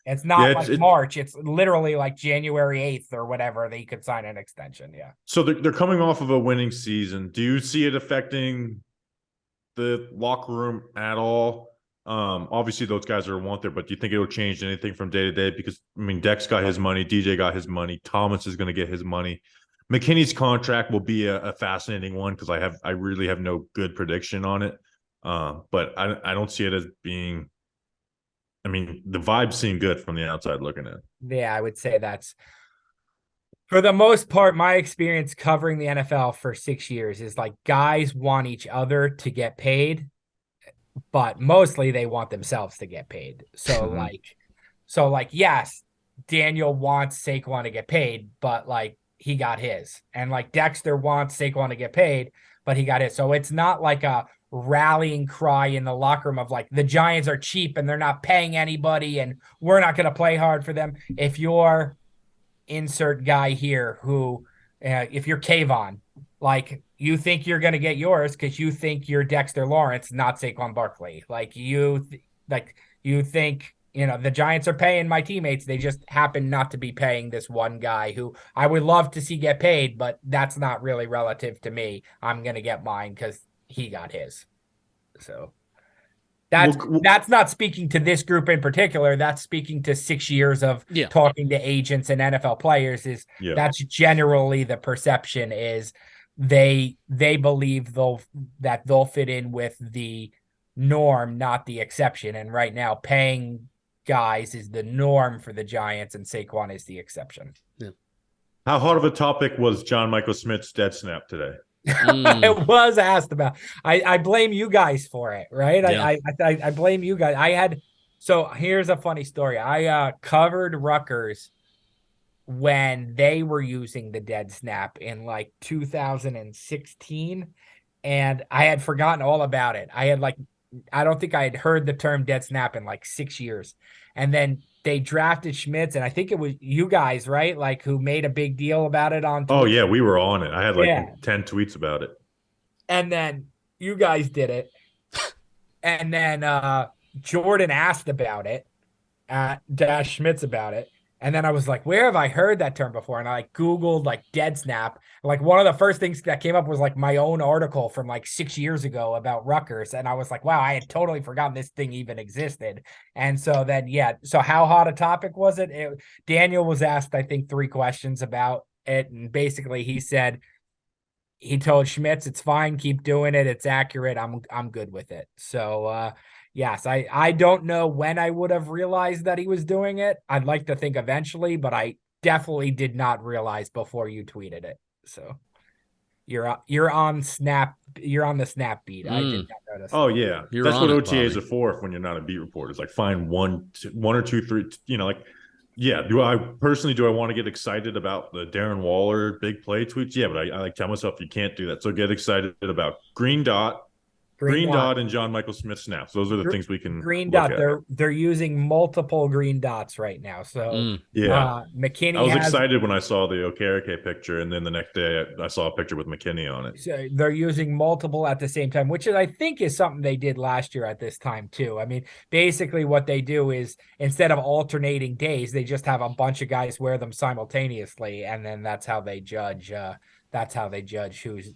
It's not like March. It's literally like January 8th or whatever that you could sign an extension. Yeah. So they're coming off of a winning season. Do you see it affecting the locker room at all? Obviously those guys are want there, but do you think it'll change anything from day to day? Because I mean, Dex got his money, DJ got his money, Thomas is going to get his money. McKinney's contract will be a fascinating one because I really have no good prediction on it. But I don't see it as being. I mean, the vibes seem good from the outside looking in. Yeah, I would say that's, for the most part, my experience covering the NFL for 6 years is like guys want each other to get paid, but mostly they want themselves to get paid. So yes, Daniel wants Saquon to get paid, but like he got his. And like Dexter wants Saquon to get paid, but he got his. So it's not like a rallying cry in the locker room of like the Giants are cheap and they're not paying anybody and we're not going to play hard for them. If you're insert guy here who if you're Kayvon, like you think you're going to get yours because you think you're Dexter Lawrence, not Saquon Barkley. Like you think, you know, the Giants are paying my teammates. They just happen not to be paying this one guy who I would love to see get paid, but that's not really relative to me. I'm going to get mine because he got his. So that's not speaking to this group in particular. That's speaking to 6 years of talking to agents and NFL players. That's generally the perception is they believe they'll fit in with the norm, not the exception. And right now, paying guys is the norm for the Giants, and Saquon is the exception. Yeah. How hard of a topic was John Michael Schmidt's dead snap today? It was asked about. I blame you guys for it, right? Yeah. I blame you guys. So here's a funny story. I covered Rutgers when they were using the dead snap in like 2016, and I had forgotten all about it. I don't think I had heard the term dead snap in like 6 years. And then they drafted Schmitz, and I think it was you guys, right? Like who made a big deal about it on Twitter. Oh, yeah, we were on it. I had like 10 tweets about it. And then you guys did it. And then Jordan asked about it, Dash Schmitz about it. And then I was like, where have I heard that term before? And I like Googled like dead snap. Like one of the first things that came up was like my own article from like 6 years ago about Rutgers. And I was like, wow, I had totally forgotten this thing even existed. And so then, so how hot a topic was it? Daniel was asked, I think, 3 questions about it. And basically he said, he told Schmitz, it's fine. Keep doing it. It's accurate. I'm good with it. So, yes, I don't know when I would have realized that he was doing it. I'd like to think eventually, but I definitely did not realize before you tweeted it. So you're on Snap. You're on the Snap beat. I did not notice. Oh yeah, that's what OTAs are for. When you're not a beat reporter, it's like find one or two, three. You know, like Do I want to get excited about the Darren Waller big play tweets? Yeah, but I like tell myself you can't do that. So get excited about green dot, and John Michael Smith snaps. Those are the things we can green dot. They're using multiple green dots right now. So McKinney. I was excited when I saw the Okereke picture, and then the next day I saw a picture with McKinney on it. So they're using multiple at the same time, which I think is something they did last year at this time too. I mean, basically what they do is instead of alternating days, they just have a bunch of guys wear them simultaneously, and then that's how they judge. Who's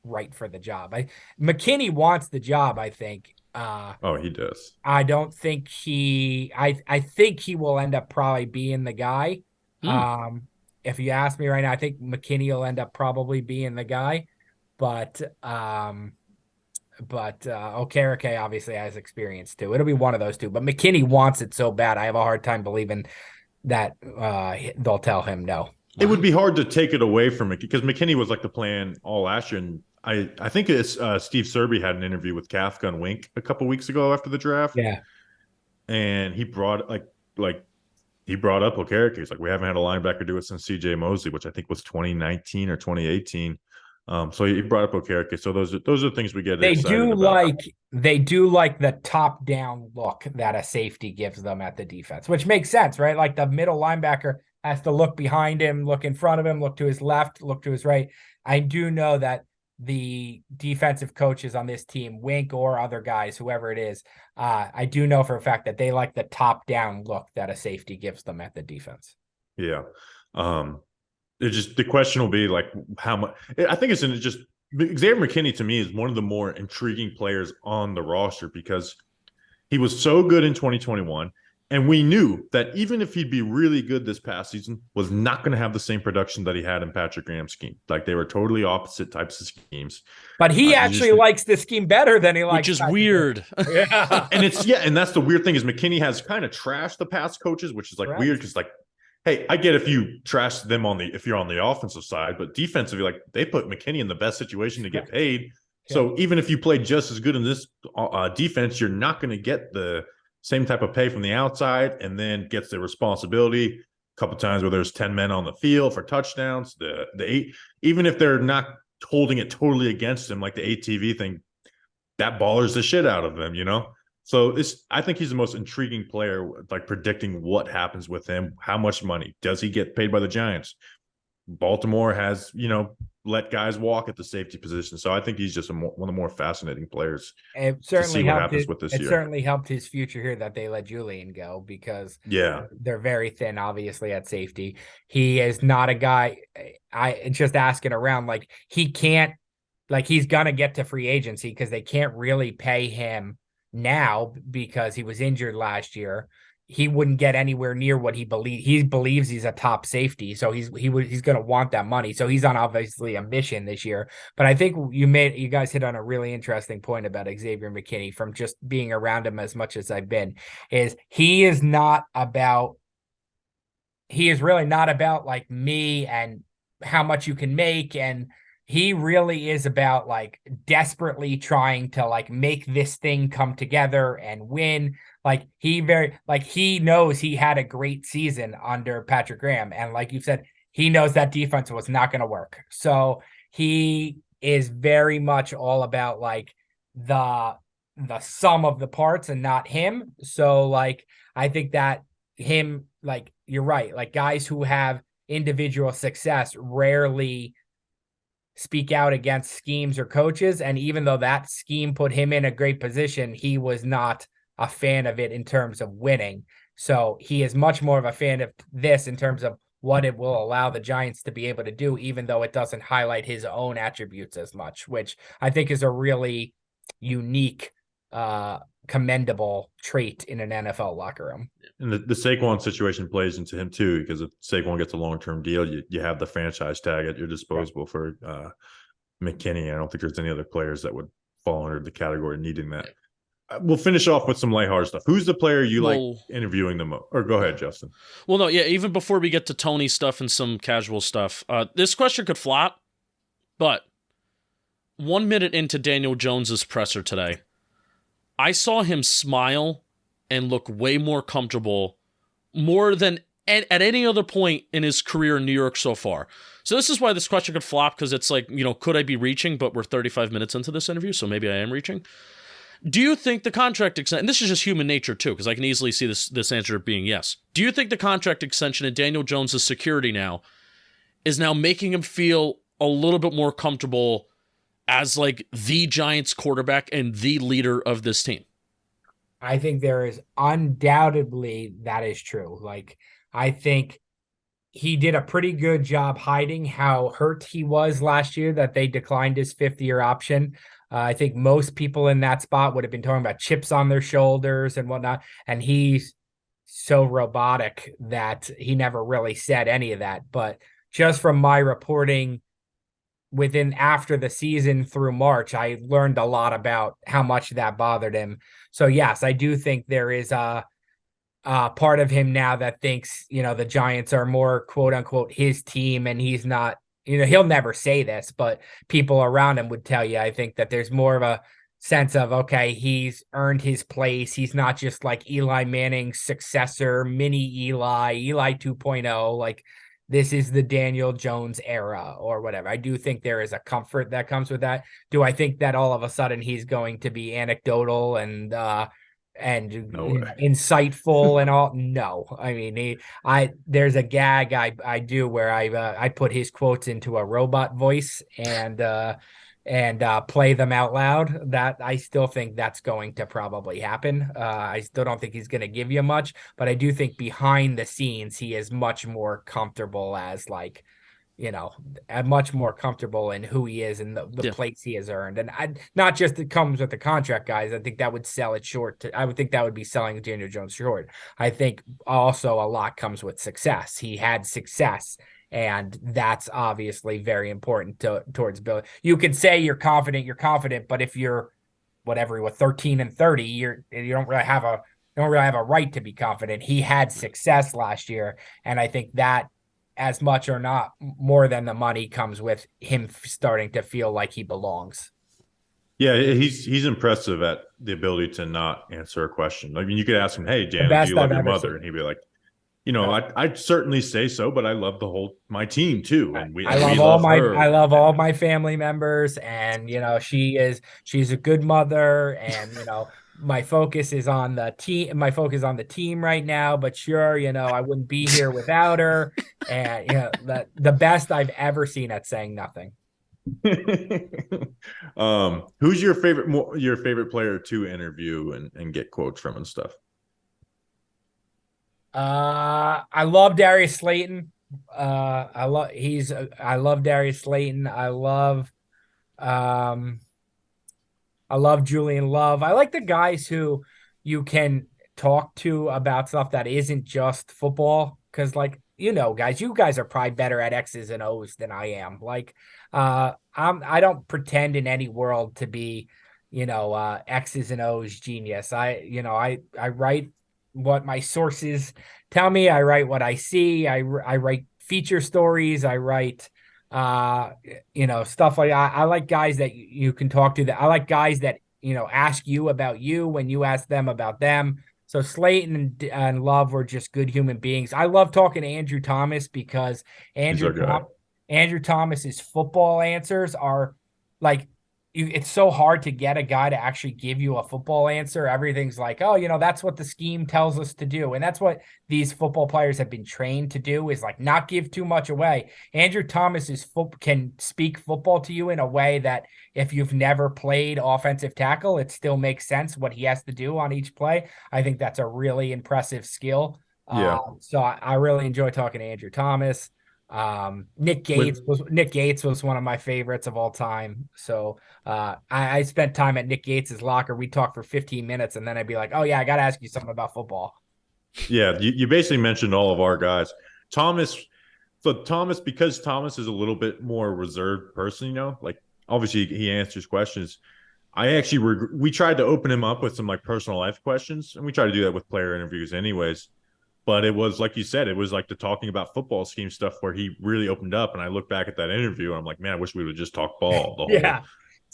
right for the job. McKinney wants the job, I think. He does. I don't think I think he will end up probably being the guy. If you ask me right now, I think McKinney will end up probably being the guy. But Okereke obviously has experience too. It'll be one of those two. But McKinney wants it so bad. I have a hard time believing that they'll tell him no. It would be hard to take it away from it because McKinney was like the plan all last year. And I think it's Steve Serby had an interview with Kafka and Wink a couple weeks ago after the draft. Yeah. And he brought up Okereke. He's like, we haven't had a linebacker do it since CJ Mosley, which I think was 2019 or 2018. So he brought up Okereke. So those are things we get They excited do about. they do like the top down look that a safety gives them at the defense, which makes sense, right? Like the middle linebacker has to look behind him, look in front of him, look to his left, look to his right. I do know that the defensive coaches on this team, Wink or other guys, whoever it is, I do know for a fact that they like the top down look that a safety gives them at the defense. Yeah. It just, the question will be like how much. I think it's just Xavier McKinney to me is one of the more intriguing players on the roster because he was so good in 2021. And we knew that even if he'd be really good this past season, was not going to have the same production that he had in Patrick Graham's scheme. Like they were totally opposite types of schemes. But he actually likes the scheme better than he likes, which is weird. Yeah, and that's the weird thing is McKinney has kind of trashed the past coaches, which is like weird because like, hey, I get if you trash them if you're on the offensive side, but defensively, like they put McKinney in the best situation to get paid. Yeah. So even if you play just as good in this defense, you're not going to get the same type of pay from the outside, and then gets the responsibility a couple times where there's 10 men on the field for touchdowns. The 8, even if they're not holding it totally against him, like the ATV thing, that ballers the shit out of them, you know? So I think he's the most intriguing player, like predicting what happens with him. How much money does he get paid by the Giants? Baltimore has, let guys walk at the safety position. So I think he's just one of the more fascinating players. It certainly helped certainly helped his future here that they let Julian go because they're very thin, obviously, at safety. He is not a guy. I just asking around, like he can't, like he's gonna get to free agency because they can't really pay him now because he was injured last year. He wouldn't get anywhere near what he believes he's a top safety. So he's going to want that money. So he's on obviously a mission this year. But I think you guys hit on a really interesting point about Xavier McKinney from just being around him as much as I've been, is he is really not about like me and how much you can make. And he really is about like desperately trying to like make this thing come together and win. Like he knows he had a great season under Patrick Graham. And like you said, he knows that defense was not going to work. So he is very much all about like the sum of the parts and not him. So like, I think that him, like, you're right. Like guys who have individual success rarely speak out against schemes or coaches. And even though that scheme put him in a great position, he was not a fan of it in terms of winning. So he is much more of a fan of this in terms of what it will allow the Giants to be able to do, even though it doesn't highlight his own attributes as much, which I think is a really unique, commendable trait in an NFL locker room. And the Saquon situation plays into him too, because if Saquon gets a long-term deal, you have the franchise tag at your disposal for McKinney. I don't think there's any other players that would fall under the category needing that. We'll finish off with some lighthearted stuff. Who's the player you like interviewing the most? Or go ahead, Justin. Well, no, yeah, even before we get to Tony stuff and some casual stuff, this question could flop, but 1 minute into Daniel Jones's presser today, I saw him smile and look way more comfortable, more than at any other point in his career in New York so far. So this is why this question could flop, because it's like, could I be reaching? But we're 35 minutes into this interview, so maybe I am reaching. Do you think the contract extension, and this is just human nature too, because I can easily see this answer being yes. Do you think the contract extension and Daniel Jones' security now is now making him feel a little bit more comfortable as like the Giants quarterback and the leader of this team? I think there is undoubtedly that is true. Like, I think he did a pretty good job hiding how hurt he was last year that they declined his 5th-year option. I think most people in that spot would have been talking about chips on their shoulders and whatnot. And he's so robotic that he never really said any of that. But just from my reporting after the season through March, I learned a lot about how much that bothered him. So yes, I do think there is a part of him now that thinks, the Giants are more quote unquote his team, and he's not, he'll never say this, but people around him would tell you, I think that there's more of a sense of, okay, he's earned his place. He's not just like Eli Manning's successor, mini Eli 2.0. Like, this is the Daniel Jones era or whatever. I do think there is a comfort that comes with that. Do I think that all of a sudden he's going to be anecdotal and insightful and all? No. I mean, there's a gag I do where I put his quotes into a robot voice and play them out loud. That I still think that's going to probably happen. I still don't think he's going to give you much, but I do think behind the scenes he is much more comfortable as like, much more comfortable in who he is and the place he has earned. And not just it comes with the contract, guys. I think that would sell it short. I would think that would be selling Daniel Jones short. I think also a lot comes with success. He had success. And that's obviously very important towards Bill. You could say you're confident, but if you're whatever with 13-30, you don't really have a right to be confident. He had success last year, and I think that as much or not more than the money comes with him starting to feel like he belongs. Yeah, he's impressive at the ability to not answer a question. I mean, you could ask him, "Hey, Dan, do you love your mother?" And he'd be like, I'd certainly say so, but I love my team too, and I love all my family members, and she's a good mother, and my focus is on the team. My focus is on the team right now, but sure, I wouldn't be here without her, and the best I've ever seen at saying nothing. Who's your favorite player to interview and get quotes from and stuff? I love Darius Slayton. I love Darius Slayton. I love Julian Love. I like the guys who you can talk to about stuff that isn't just football. Cause guys, you guys are probably better at X's and O's than I am. I don't pretend in any world to be, X's and O's genius. I write what my sources tell me. I write what I see. I write feature stories. I write, stuff like that. I like guys that you can talk to. I like guys that, ask you about you when you ask them about them. So Slayton and Love were just good human beings. I love talking to Andrew Thomas because Andrew Thomas's football answers are like, it's so hard to get a guy to actually give you a football answer. Everything's like, that's what the scheme tells us to do. And that's what these football players have been trained to do, is like not give too much away. Andrew Thomas can speak football to you in a way that if you've never played offensive tackle, it still makes sense what he has to do on each play. I think that's a really impressive skill. Yeah. So I really enjoy talking to Andrew Thomas. Nick Gates was one of my favorites of all time. So I spent time at Nick Gates's locker. We talked for 15 minutes, and then I'd be like, "Oh yeah, I got to ask you something about football." Yeah, you basically mentioned all of our guys. Thomas, because Thomas is a little bit more reserved person, like obviously he answers questions. We tried to open him up with some like personal life questions, and we try to do that with player interviews anyways. But it was, like you said, it was like the talking about football scheme stuff where he really opened up. And I look back at that interview and I'm like, man, I wish we would just talk ball the whole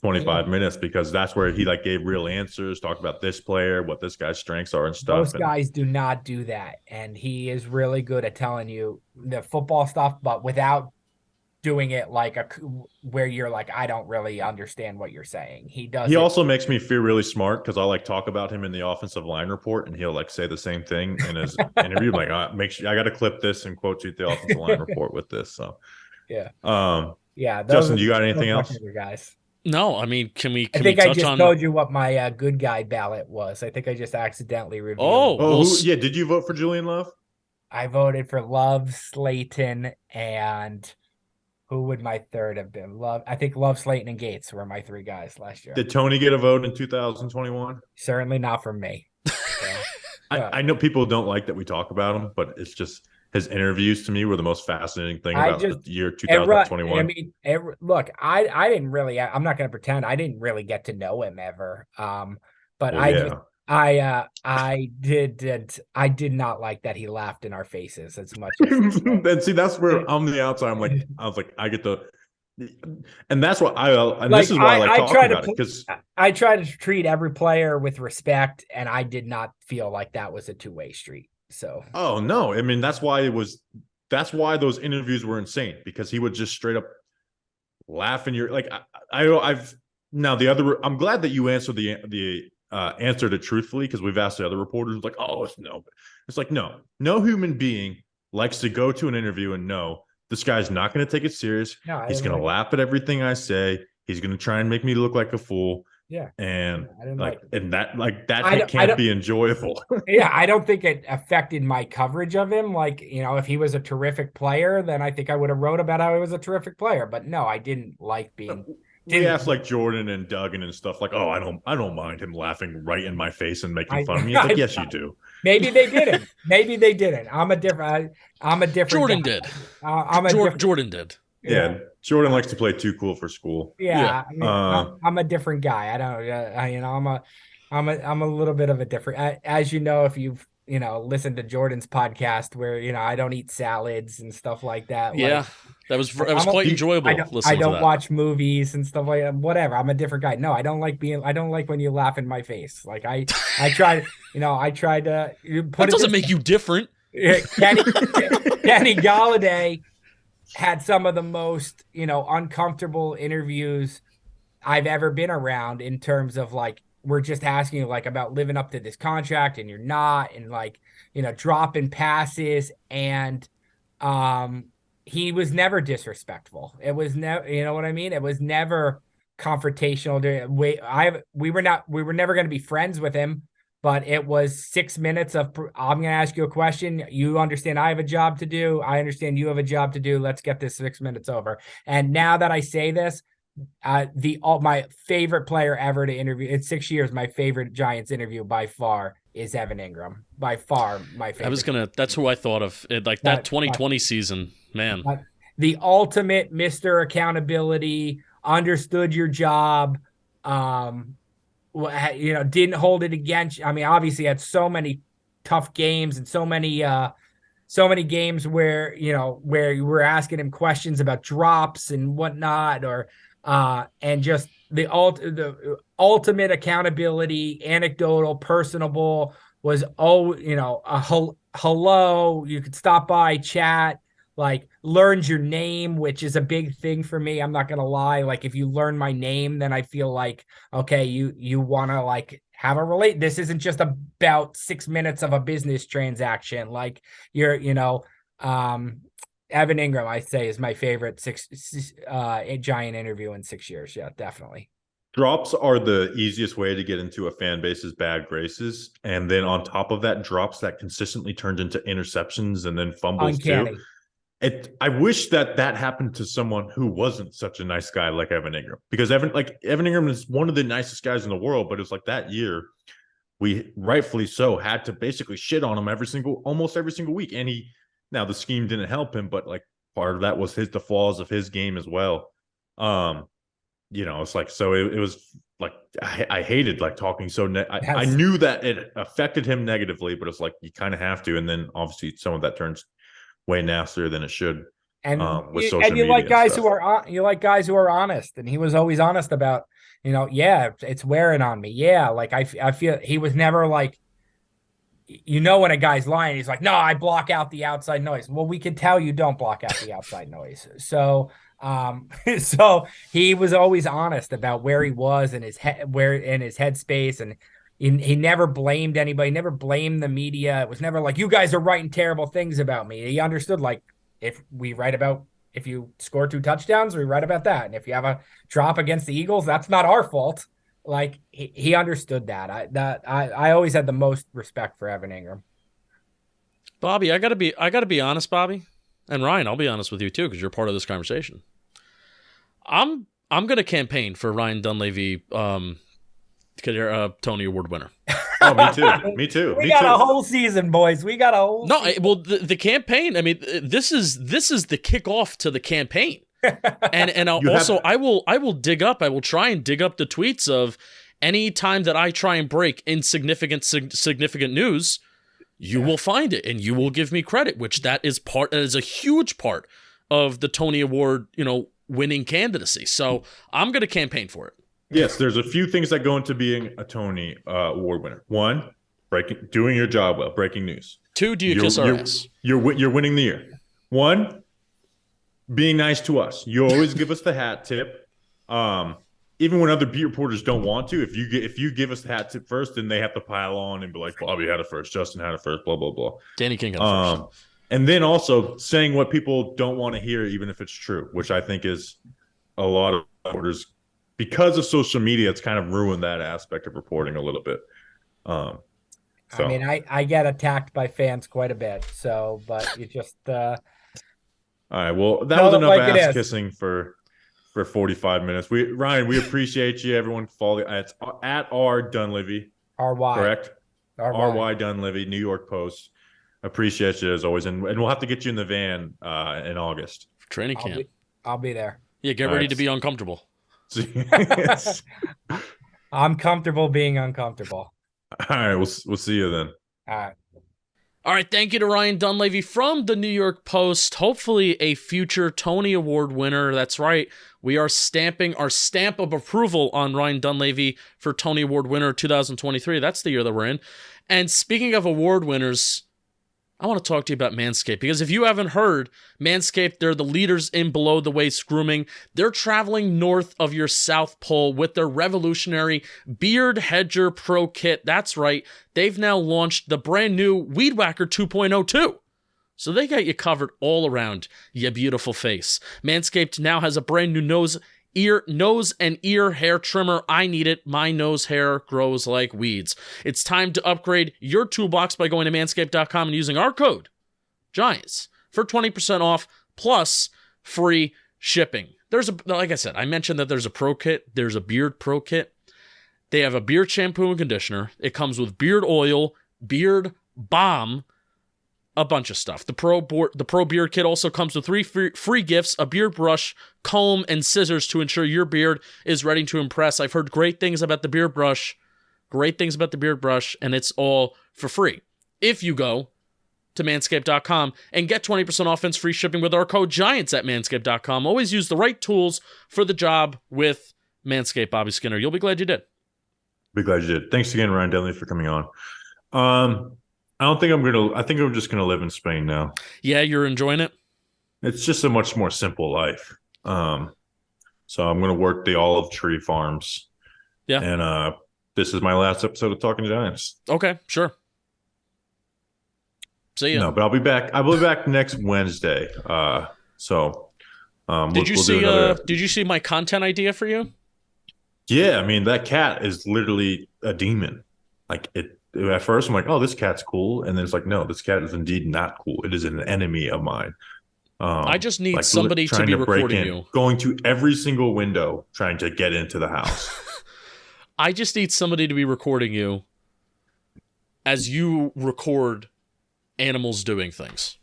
25 minutes, because that's where he like gave real answers, talked about this player, what this guy's strengths are and stuff. Most guys do not do that. And he is really good at telling you the football stuff, but without doing it like where you're like, I don't really understand what you're saying. He also makes me feel really smart, because I'll like talk about him in the offensive line report and he'll like say the same thing in his interview. I'm like, make sure I got to clip this and quote tweet the offensive line report with this. So yeah. Justin, do you got anything else? Guys. No, I mean, can we I touch just on... told you what my good guy ballot was. I think I just accidentally revealed. Did you vote for Julian Love? I voted for Love, Slayton, and who would my third have been? I think Love, Slayton, and Gates were my three guys last year. Did Toney get a vote in 2021? Certainly not from me. So, I know people don't like that we talk about him, but it's just his interviews to me were the most fascinating thing about the year 2021. I mean, look, I didn't really. I'm not going to pretend I didn't really get to know him ever. But I did not like that he laughed in our faces as much. And see, that's where I'm the outside. I was like, I get the, and that's what this is why I like talking about it, because I try to treat every player with respect, and I did not feel like that was a two-way street. So, oh no, I mean that's why that's why those interviews were insane, because he would just straight up laugh in your like. I've now the other. I'm glad that you answered answered it truthfully, because we've asked the other reporters like, oh, it's like no human being likes to go to an interview and know this guy's not going to take it serious. No, he's going to laugh at everything I say. He's going to try and make me look like a fool. Yeah. And that can't be enjoyable. Yeah. I don't think it affected my coverage of him. Like, if he was a terrific player, then I think I would have wrote about how he was a terrific player. But no, I didn't like being. We asked like Jordan and Duggan and stuff like, oh, I don't mind him laughing right in my face and making fun of me. It's like, yes, you do. Maybe they didn't. Maybe they didn't. I'm a different. Jordan guy. did. Jordan did. Yeah. Jordan likes to play too cool for school. Yeah. I'm a different guy. I don't. I'm a little bit of a different. As you know, if you've listened to Jordan's podcast, where I don't eat salads and stuff like that. Yeah. Like, that was quite enjoyable. I don't watch movies and stuff like that. Whatever. I'm a different guy. No, I don't like when you laugh in my face. Like I try to put that doesn't make you different. Kenny Golladay had some of the most, uncomfortable interviews I've ever been around, in terms of like, we're just asking you like about living up to this contract and you're not, and like, dropping passes, and he was never disrespectful. It was never, you know what I mean? It was never confrontational. We were never going to be friends with him, but it was 6 minutes of, I'm going to ask you a question. You understand I have a job to do. I understand you have a job to do. Let's get this 6 minutes over. And now that I say this, my favorite player ever to interview in 6 years, my favorite Giants interview by far is Evan Engram. By far my favorite. That's who I thought of. That 2020 season, man. The ultimate Mr. Accountability, understood your job, didn't hold it against you. I mean, obviously had so many tough games and so many games where you were asking him questions about drops and whatnot, or and just the ultimate accountability, anecdotal, personable, was a hello, you could stop by, chat, like learned your name, which is a big thing for me. I'm not going to lie. Like if you learn my name, then I feel like, okay, you want to like have a relate. This isn't just about 6 minutes of a business transaction. Like you're, Evan Engram, I say, is my favorite Giant interview in 6 years. Yeah, definitely. Drops are the easiest way to get into a fan base's bad graces. And then on top of that, drops that consistently turns into interceptions and then fumbles too. I wish that happened to someone who wasn't such a nice guy like Evan Engram, because Evan Engram is one of the nicest guys in the world. But it's like that year, we rightfully so had to basically shit on him almost every single week. And now the scheme didn't help him, but like part of that was the flaws of his game as well. It's like, so it was like, I hated like talking. So I knew that it affected him negatively, but it's like, you kind of have to. And then obviously some of that turns way nastier than it should. And with social and you media like guys who are honest, and he was always honest about, yeah, it's wearing on me. Yeah, like I feel he was never like, when a guy's lying, he's like, no, I block out the outside noise. Well, we can tell you don't block out the outside noise. So so he was always honest about where he was and his headspace, and he never blamed anybody, never blamed the media. It was never like, you guys are writing terrible things about me. He understood, like, if you score 2 touchdowns, we write about that. And if you have a drop against the Eagles, that's not our fault. Like he understood that. I always had the most respect for Evan Engram. Bobby, I gotta be honest, Bobby, and Ryan, I'll be honest with you too, because you're part of this conversation. I'm gonna campaign for Ryan Dunleavy, Tony Award winner. Oh, me too. We got a whole season, boys. We got a whole. No, well, the campaign. I mean, this is the kickoff to the campaign. And I will try and dig up the tweets of any time that I try and break significant news. You will find it, and you will give me credit, which that is a huge part of the Tony Award, winning candidacy. So I'm going to campaign for it. Yes, there's a few things that go into being a Tony Award winner. 1, doing your job well, breaking news. 2, do you kiss our ass? You're winning the year. One, being nice to us. You always give us the hat tip. Even when other beat reporters don't want to, if you give us the hat tip first, then they have to pile on and be like, Bobby had it first, Justin had it first, blah, blah, blah. Danny King had it first. And then also saying what people don't want to hear, even if it's true, which I think is a lot of reporters, because of social media, it's kind of ruined that aspect of reporting a little bit. I mean, I get attacked by fans quite a bit, but you just all right, well, that was enough ass kissing for 45 minutes. Ryan, we appreciate you. Everyone follow at R Dunleavy. RY. Correct? RY Dunleavy, New York Post. Appreciate you as always. And we'll have to get you in the van in August. For training camp. I'll be there. Yeah, get ready to be uncomfortable. I'm comfortable being uncomfortable. All right, we'll see you then. All right, thank you to Ryan Dunleavy from the New York Post. Hopefully a future Tony Award winner. That's right. We are stamping our stamp of approval on Ryan Dunleavy for Tony Award winner 2023. That's the year that we're in. And speaking of award winners, I want to talk to you about Manscaped, because if you haven't heard, Manscaped, they're the leaders in below-the-waist grooming. They're traveling north of your South Pole with their revolutionary Beard Hedger Pro Kit. That's right. They've now launched the brand new Weed Whacker 2.0 too. So they got you covered all around your beautiful face. Manscaped now has a brand new nose and ear hair trimmer. I need it. My nose hair grows like weeds. It's time to upgrade your toolbox by going to manscaped.com and using our code GIANTS for 20% off plus free shipping. Like I said, I mentioned that there's a pro kit. There's a beard pro kit. They have a beard shampoo and conditioner. It comes with beard oil, beard balm, a bunch of stuff. The Pro Beard Kit also comes with 3 free gifts: a beard brush, comb, and scissors to ensure your beard is ready to impress. I've heard great things about the beard brush, and it's all for free. If you go to manscaped.com and get 20% off and free shipping with our code GIANTS at manscaped.com. Always use the right tools for the job with Manscaped, Bobby Skinner. You'll be glad you did. Be glad you did. Thanks again, Ryan Dunleavy, for coming on. I think I'm just gonna live in Spain now. Yeah, you're enjoying it? It's just a much more simple life. So I'm gonna work the olive tree farms. Yeah. And this is my last episode of Talking Giants. Okay, sure. See ya. No, but I'll be back. I will be back next Wednesday. Did you see my content idea for you? Yeah, I mean, that cat is literally a demon. Like it. At first, I'm like, oh, this cat's cool. And then it's like, no, this cat is indeed not cool. It is an enemy of mine. I just need somebody to be recording you. Going to every single window, trying to get into the house. I just need somebody to be recording you as you record animals doing things.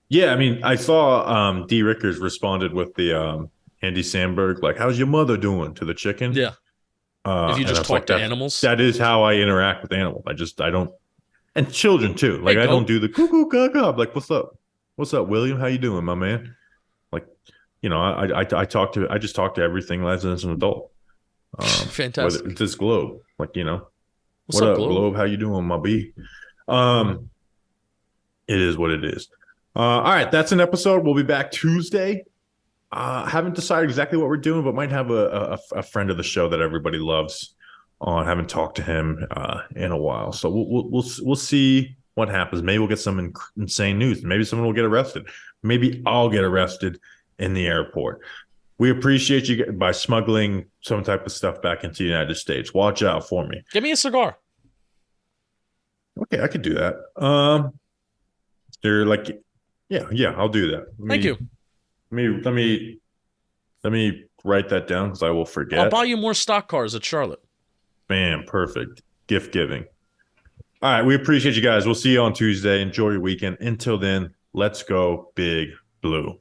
Yeah, I mean, I saw D. Rickers responded with the Andy Samberg, like, how's your mother doing to the chicken? Yeah. If you just talk to animals, that is how I interact with animals. I don't, and children too. Like, I don't do the cuckoo caca. Like, what's up, William? How you doing, my man? Like, I just talk to everything as an adult. Fantastic. It's this Globe, like, what's up, Globe? How you doing, my B? It is what it is. All right, that's an episode. We'll be back Tuesday. Haven't decided exactly what we're doing, but might have a friend of the show that everybody loves on. Haven't talked to him in a while, so we'll see what happens. Maybe we'll get some insane news. Maybe someone will get arrested. Maybe I'll get arrested in the airport. We appreciate you by smuggling some type of stuff back into the United States. Watch out for me. Give me a cigar. Okay, I could do that. They're like, yeah, I'll do that. Thank you. Let me write that down because I will forget. I'll buy you more stock cars at Charlotte. Bam, perfect. Gift giving. All right, we appreciate you guys. We'll see you on Tuesday. Enjoy your weekend. Until then, let's go Big Blue.